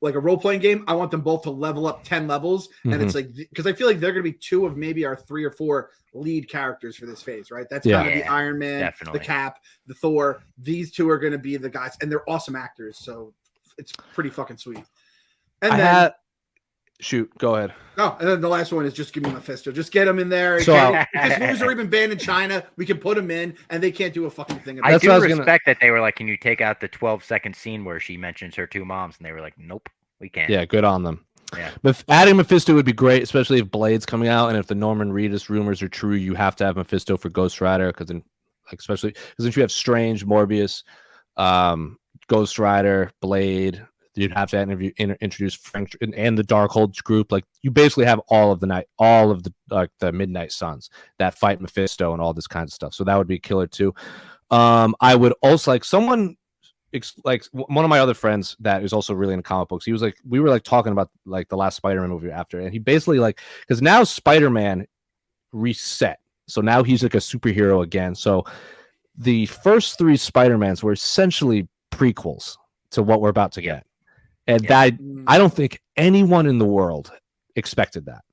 a role-playing game. I want them both to level up 10 levels. And it's like, because I feel like they're going to be 2 of maybe our 3 or 4 lead characters for this phase, right? That's going to be Iron Man, definitely. the Cap, the Thor. These 2 are going to be the guys, and they're awesome actors. So it's pretty fucking sweet. And Shoot, go ahead. Oh, and then the last one is just give me Mephisto. Just get him in there. So if this movie's already been banned in China, we can put him in, and they can't do a fucking thing about I it. do respect that they were like, can you take out the 12-second scene where she mentions her 2 moms? And they were like, nope, we can't. Yeah, good on them. Yeah. But adding Mephisto would be great, especially if Blade's coming out, and if the Norman Reedus rumors are true, you have to have Mephisto for Ghost Rider, because then, like, especially because if you have Strange, Morbius, Ghost Rider, Blade, you'd have to introduce Frank and the Darkhold group. Like, you basically have all of the Midnight Suns that fight Mephisto and all this kind of stuff. So that would be killer too. I would also like someone. Like one of my other friends that is also really into comic books. He was like, we were like talking about like the last Spider-Man movie after, and he basically like, because now Spider-Man reset, so now he's like a superhero again. So the first 3 Spider-Mans were essentially prequels to what we're about to get, and I don't think anyone in the world expected that.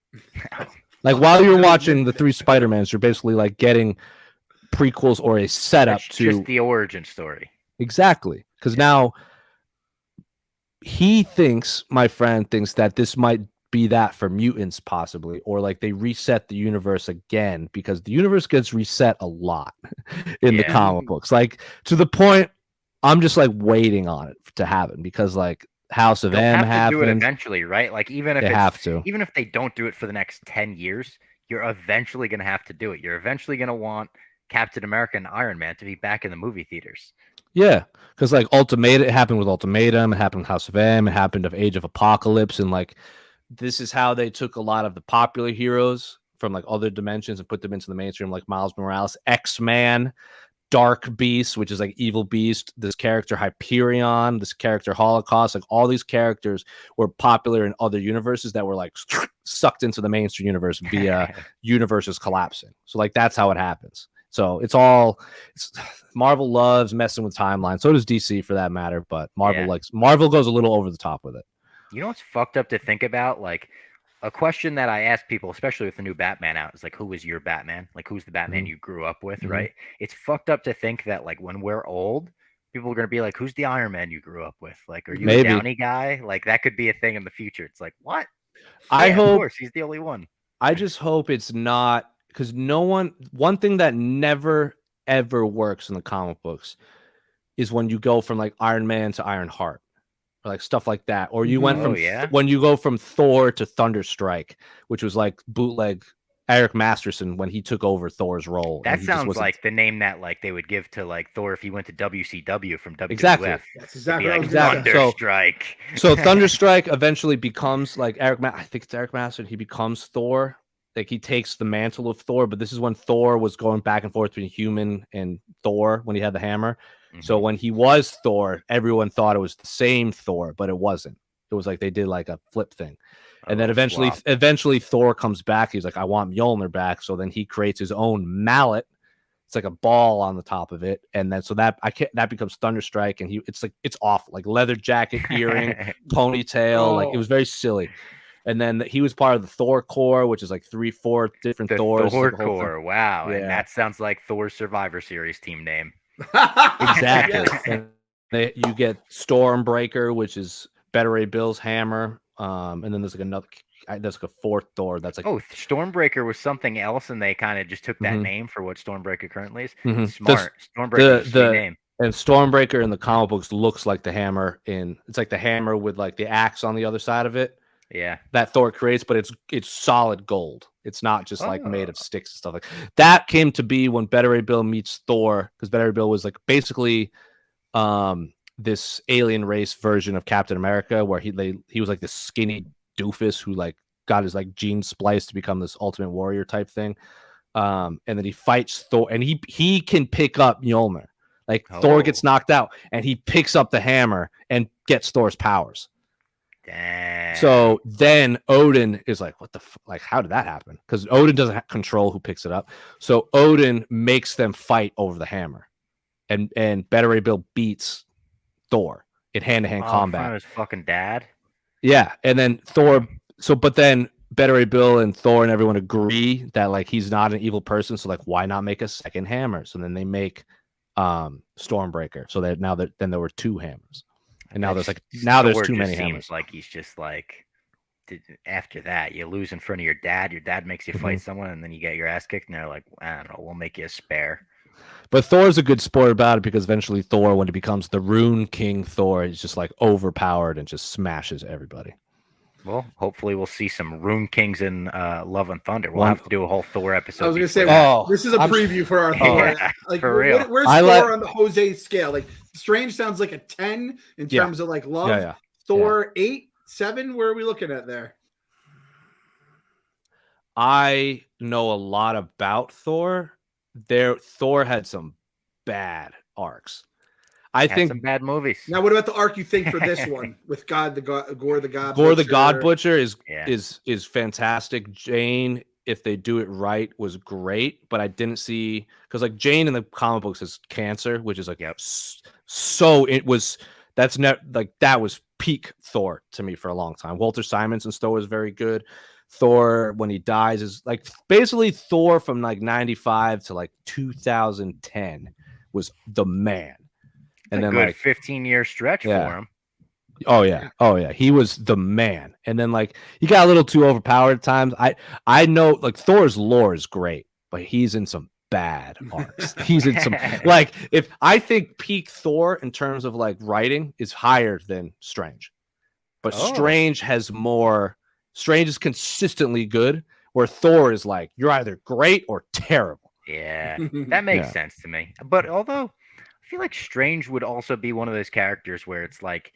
Like, while you're watching the 3 Spider-Mans, you're basically like getting prequels or a setup to just the origin story. Exactly. Because now my friend thinks that this might be that for mutants, possibly, or like they reset the universe again, because the universe gets reset a lot in the comic books. Like, to the point, I'm just like waiting on it to happen, because like House of M happens. Do it eventually, right? Like, even if even if they don't do it for the next 10 years, you're eventually going to have to do it. You're eventually going to want Captain America and Iron Man to be back in the movie theaters. Yeah, because like it happened with Ultimatum, it happened with House of M, it happened of Age of Apocalypse, and like this is how they took a lot of the popular heroes from like other dimensions and put them into the mainstream, like Miles Morales, X-Man, Dark Beast, which is like Evil Beast, this character Hyperion, this character Holocaust, like all these characters were popular in other universes that were like sucked into the mainstream universe via universes collapsing. So like that's how it happens. So it's Marvel loves messing with timelines. So does DC for that matter, but Marvel goes a little over the top with it. You know what's fucked up to think about? Like, a question that I ask people, especially with the new Batman out, is like, who was your Batman? Like, who's the Batman you grew up with, right? It's fucked up to think that like when we're old, people are going to be like, who's the Iron Man you grew up with? Like, are you a Downey guy? Like, that could be a thing in the future. It's like, what? I hope, of course, he's the only one. I just hope it's not, because one thing that never ever works in the comic books is when you go from like Iron Man to Iron Heart, or like stuff like that, or you went from when you go from Thor to Thunderstrike, which was like bootleg Eric Masterson when he took over Thor's role. That sounds like the name that like they would give to like Thor if he went to WCW from WWF. Exactly. That's exactly like Thunderstrike. So Thunderstrike eventually becomes like I think it's Eric Masterson. He becomes Thor. Like, he takes the mantle of Thor, but this is when Thor was going back and forth between human and Thor when he had the hammer. So when he was Thor, everyone thought it was the same Thor, but it wasn't. It was like they did like a flip thing. And then eventually Thor comes back. He's like, I want Mjolnir back. So then he creates his own mallet. It's like a ball on the top of it. And then that becomes Thunderstrike. And it's awful. Like leather jacket, earring, ponytail. Like, it was very silly. And then he was part of the Thor Corps, which is like 3-4 different Thors. Thor Corps, wow. Yeah. And that sounds like Thor's Survivor Series team name. Exactly. And you get Stormbreaker, which is Beta Ray Bill's hammer. And then there's like another, there's like a fourth Thor that's like Stormbreaker was something else, and they kind of just took that Mhm. name for what Stormbreaker currently is. Mhm. Smart. Stormbreaker's a sweet name. And Stormbreaker in the comic books looks like the hammer it's like the hammer with like the axe on the other side of it. Yeah. That Thor creates, but it's solid gold. It's not just like made of Oh. sticks and stuff like that. Came to be when Beta Ray Bill meets Thor, because Beta Ray Bill was like basically this alien race version of Captain America, where he was like this skinny doofus who like got his like gene spliced to become this ultimate warrior type thing. And then he fights Thor, and he can pick up Mjolnir. Like Thor gets knocked out, and he picks up the hammer and gets Thor's powers. Damn. So then Odin is like, what the like, how did that happen? Because Odin doesn't control who picks it up. So Odin makes them fight over the hammer. And Beta Ray Bill beats Thor in hand-to-hand combat. In front of his fucking dad? Yeah. And then Thor, but then Beta Ray Bill and Thor and everyone agree that like he's not an evil person. So like, why not make a second hammer? So then they make Stormbreaker. So that then there were two hammers. And now there's too many hammers. Seems like he's just like, after that, you lose in front of your dad. Your dad makes you fight someone, and then you get your ass kicked, and they're like, I don't know, we'll make you a spare. But Thor's a good sport about it, because eventually Thor, when he becomes the Rune King Thor, is just like overpowered and just smashes everybody. Well, hopefully we'll see some Rune Kings in Love and Thunder. We'll have to do a whole Thor episode. I was going to say, this is a preview for our Thor. Like, for real. Where's Thor on the Jose scale? Like, Strange sounds like a 10 in terms of like love. Yeah. Thor 8, 7. Where are we looking at there? I know a lot about Thor. Thor had some bad arcs. I think some bad movies. Now, what about the arc you think for this one with Gore the God Gore Butcher? the God Butcher is fantastic. Jane, if they do it right, was great, but I didn't see, because like Jane in the comic books is cancer, which is like so it was that was peak Thor to me for a long time. Walter Simonson's Thor was very good. Thor when he dies is like basically Thor from like 95 to like 2010 was the man. And then good 15-year stretch for him. Oh yeah. He was the man. And then like he got a little too overpowered at times. I know like Thor's lore is great, but he's in some bad arcs. He's in some like, if I think peak Thor in terms of like writing is higher than Strange. But Strange is consistently good, where Thor is like, you're either great or terrible. Yeah. That makes sense to me. But although I feel like Strange would also be one of those characters where it's like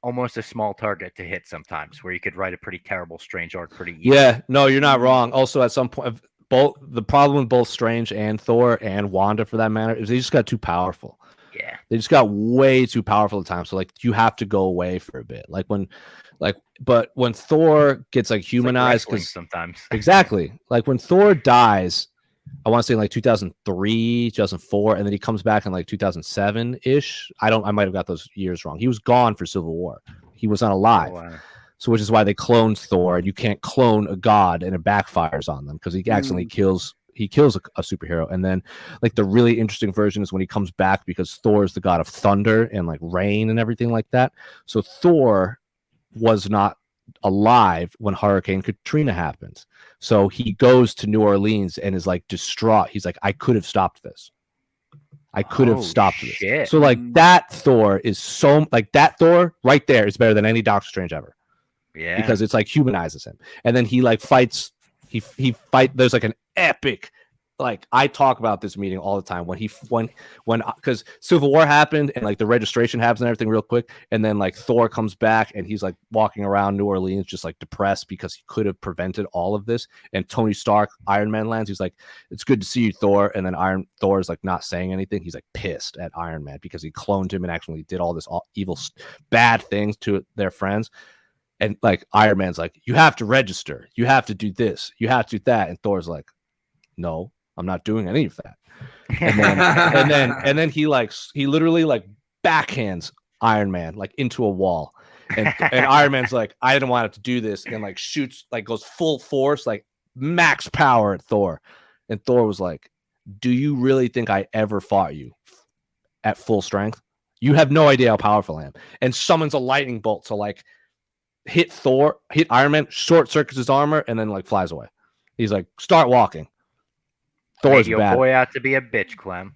almost a small target to hit sometimes, where you could write a pretty terrible Strange arc pretty easily. Yeah, no, you're not wrong. Also, at some point, the problem with both Strange and Thor and Wanda, for that matter, is they just got too powerful. Yeah, they just got way too powerful at times. So like, you have to go away for a bit. But when Thor gets like humanized, because sometimes exactly like when Thor dies. I want to say in like 2003, 2004, and then he comes back in like 2007-ish. I might have got those years wrong. He was gone for Civil War. He was not alive. Oh, wow. So which is why they cloned Thor. You can't clone a god and it backfires on them, because he accidentally kills a superhero. And then like the really interesting version is when he comes back, because Thor is the god of thunder and like rain and everything like that. So Thor was not alive when Hurricane Katrina happened. So he goes to New Orleans and is like distraught. He's like, I could have stopped this. I could have stopped this. So like that Thor is so like that Thor right there is better than any Doctor Strange ever. Yeah. Because it's like humanizes him. And then he like fights. There's like an epic. Like I talk about this meeting all the time when because Civil War happened and like the registration happens and everything real quick, and then like Thor comes back and he's like walking around New Orleans just like depressed because he could have prevented all of this. And Tony Stark, Iron Man, lands. He's like, "It's good to see you, Thor." And then Thor is like not saying anything. He's like pissed at Iron Man because he cloned him and actually did all this evil, bad things to their friends. And like Iron Man's like, "You have to register. You have to do this. You have to do that." And Thor's like, "No. I'm not doing any of that." And then he literally like backhands Iron Man like into a wall, and Iron Man's like, I didn't want to do this, and like shoots, like goes full force, like max power at Thor. And Thor was like, do you really think I ever fought you at full strength? You have no idea how powerful I am. And summons a lightning bolt to like hit Iron Man, short circuits his armor, and then like flies away. He's like, start walking. Thor's Made your bad. boy out to be a bitch, Clem.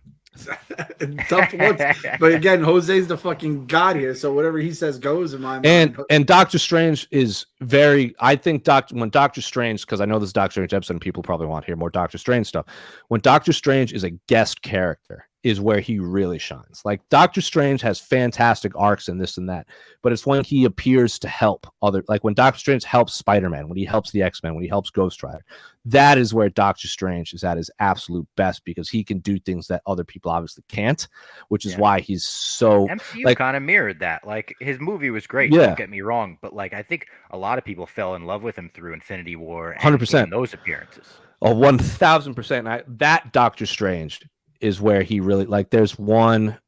Tough looks. But again, Jose's the fucking god here, so whatever he says goes in my mind. And Doctor Strange is very. I think when Doctor Strange, because I know this is Doctor Strange episode, and people probably want to hear more Doctor Strange stuff. When Doctor Strange is a guest character, is where he really shines. Like Doctor Strange has fantastic arcs and this and that, but it's when he appears to help other. Like when Doctor Strange helps Spider-Man, when he helps the X-Men, when he helps Ghost Rider. That is where Doctor Strange is at his absolute best because he can do things that other people obviously can't, which is why he's so MCU kind of mirrored that. Like his movie was great, Yeah. don't get me wrong, but like I think a lot of people fell in love with him through Infinity War and 100%. those appearances. Oh, 1000%. That Doctor Strange is where he really like. There's one,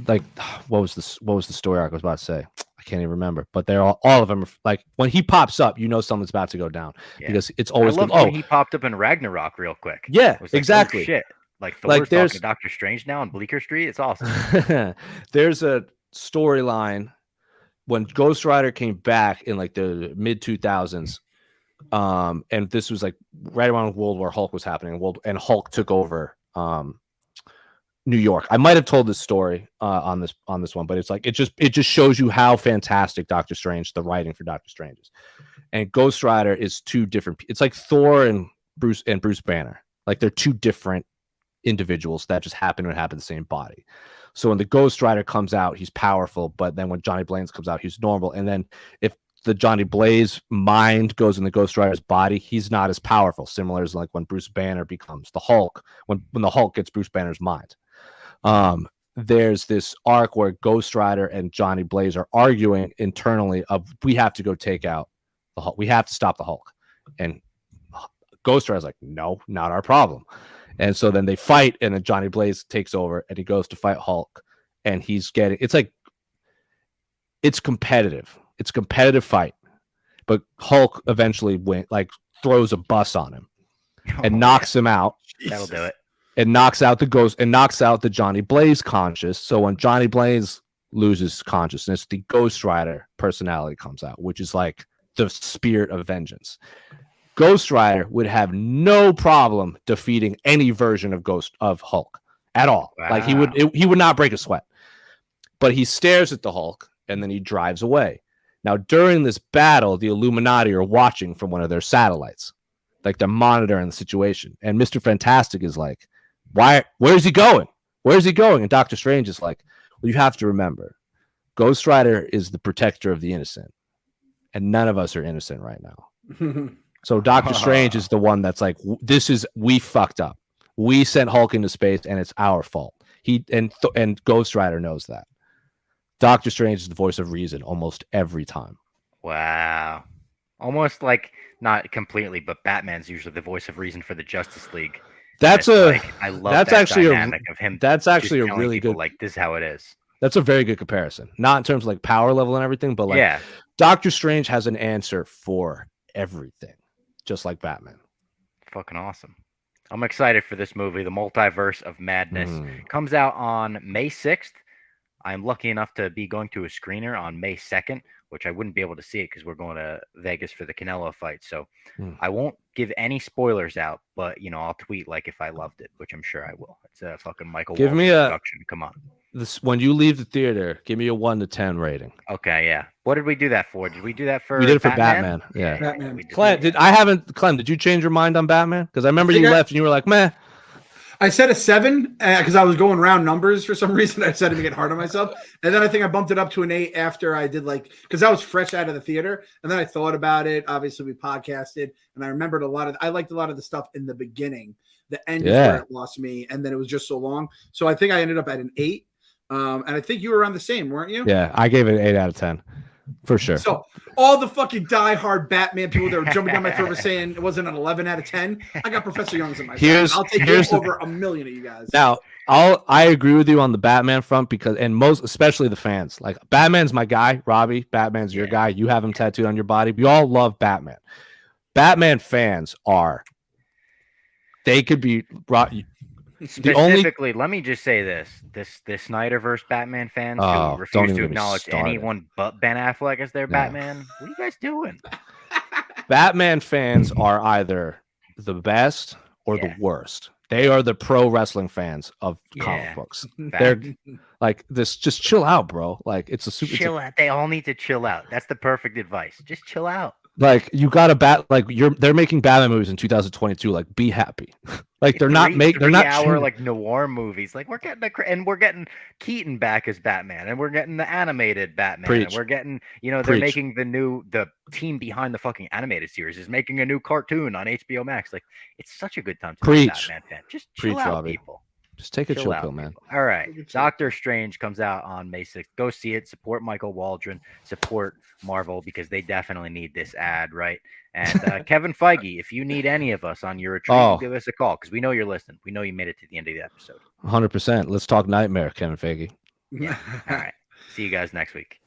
like, what was the story arc I was about to say? I can't even remember. But they're all of them are, like when he pops up, you know something's about to go down because it's always. I love when he popped up in Ragnarok real quick. Yeah, it was like, exactly. Oh, shit, like Thor's talking to Doctor Strange now on Bleecker Street. It's awesome. There's a storyline when Ghost Rider came back in like the mid 2000s. And this was like right around World War Hulk was happening, and Hulk took over New York. I might have told this story on this one, but it's like it just shows you how fantastic Doctor Strange, the writing for Doctor Strange is. And Ghost Rider is two different. It's like Thor and Bruce Banner. Like they're two different individuals that just happen to inhabit the same body. So when the Ghost Rider comes out, he's powerful, but then when Johnny Blaze comes out, he's normal. And then if the Johnny Blaze mind goes in the Ghost Rider's body, he's not as powerful. Similar as like when Bruce Banner becomes the Hulk, when the Hulk gets Bruce Banner's mind. There's this arc where Ghost Rider and Johnny Blaze are arguing internally of we have to go take out the Hulk. We have to stop the Hulk. And Ghost Rider's like, no, not our problem. And so then they fight, and then Johnny Blaze takes over, and he goes to fight Hulk, and it's competitive. It's a competitive fight, but Hulk eventually throws a bus on him and knocks him out. That'll do it. And knocks out the ghost and knocks out the Johnny Blaze conscious. So when Johnny Blaze loses consciousness, the Ghost Rider personality comes out, which is like the spirit of vengeance. Ghost Rider would have no problem defeating any version of Hulk at all. Wow. Like he would not break a sweat. But he stares at the Hulk and then he drives away. Now, during this battle, the Illuminati are watching from one of their satellites. Like they're monitoring the situation. And Mr. Fantastic is like, where's he going? Where's he going? And Doctor Strange is like, well, you have to remember, Ghost Rider is the protector of the innocent. And none of us are innocent right now. So Doctor Strange is the one that's like, we fucked up. We sent Hulk into space and it's our fault. And Ghost Rider knows that. Doctor Strange is the voice of reason almost every time. Wow. Almost like, not completely, but Batman's usually the voice of reason for the Justice League. I love that dynamic of him. That's actually a really good, like, this is how it is. That's a very good comparison. Not in terms of like power level and everything, but like Doctor Strange has an answer for everything, just like Batman. Fucking awesome. I'm excited for this movie, The Multiverse of Madness. Comes out on May 6th. I'm lucky enough to be going to a screener on May 2nd, which I wouldn't be able to see it because we're going to Vegas for the Canelo fight. So I won't give any spoilers out, but I'll tweet like if I loved it, which I'm sure I will. It's a fucking Michael Walden production. Come on. When you leave the theater, give me a 1 to 10 rating. Okay, yeah. What did we do that for? Did we do that for? We did it for Batman. Yeah. Batman. Clem, did you change your mind on Batman? Because I remember you left and you were like, meh. I said a 7 because I was going round numbers for some reason. I decided to get hard on myself. And then I think I bumped it up to an 8 after I did because I was fresh out of the theater. And then I thought about it. Obviously, we podcasted and I remembered I liked a lot of the stuff in the beginning. The end is where it lost me. And then it was just so long. So I think I ended up at an 8. And I think you were around the same, weren't you? Yeah, I gave it an 8 out of 10. For sure. So all the fucking diehard Batman people that were jumping down my throat were saying it wasn't an 11 out of 10. I got Professor Young's in my side. I'll take over a million of you guys. Now, I agree with you on the Batman front because, and especially the fans, like Batman's my guy, Robbie. Batman's your guy. You have him tattooed on your body. We all love Batman. Batman fans they could be Specifically, let me just say this Snyderverse Batman fans who don't refuse even to get me acknowledge started. anyone but Ben Affleck as their Batman. What are you guys doing? Batman fans are either the best or the worst. They are the pro wrestling fans of comic books. They're like this. Just chill out, bro. Like it's a super. Chill out. They all need to chill out. That's the perfect advice. Just chill out. Like you got to like they're making Batman movies in 2022. Like be happy. Like they're not 3-hour like noir movies. Like we're getting Keaton back as Batman, and we're getting the animated Batman, and we're getting they're making the team behind the fucking animated series is making a new cartoon on HBO Max. Like it's such a good time to be a Batman fan. Just chill out, Robbie. people. Just take a chill pill, man. All right. Doctor Strange comes out on May 6th. Go see it. Support Michael Waldron. Support Marvel because they definitely need this ad, right? And Kevin Feige, if you need any of us on your retreat, give us a call because we know you're listening. We know you made it to the end of the episode. 100%. Let's talk Nightmare, Kevin Feige. Yeah. All right. See you guys next week.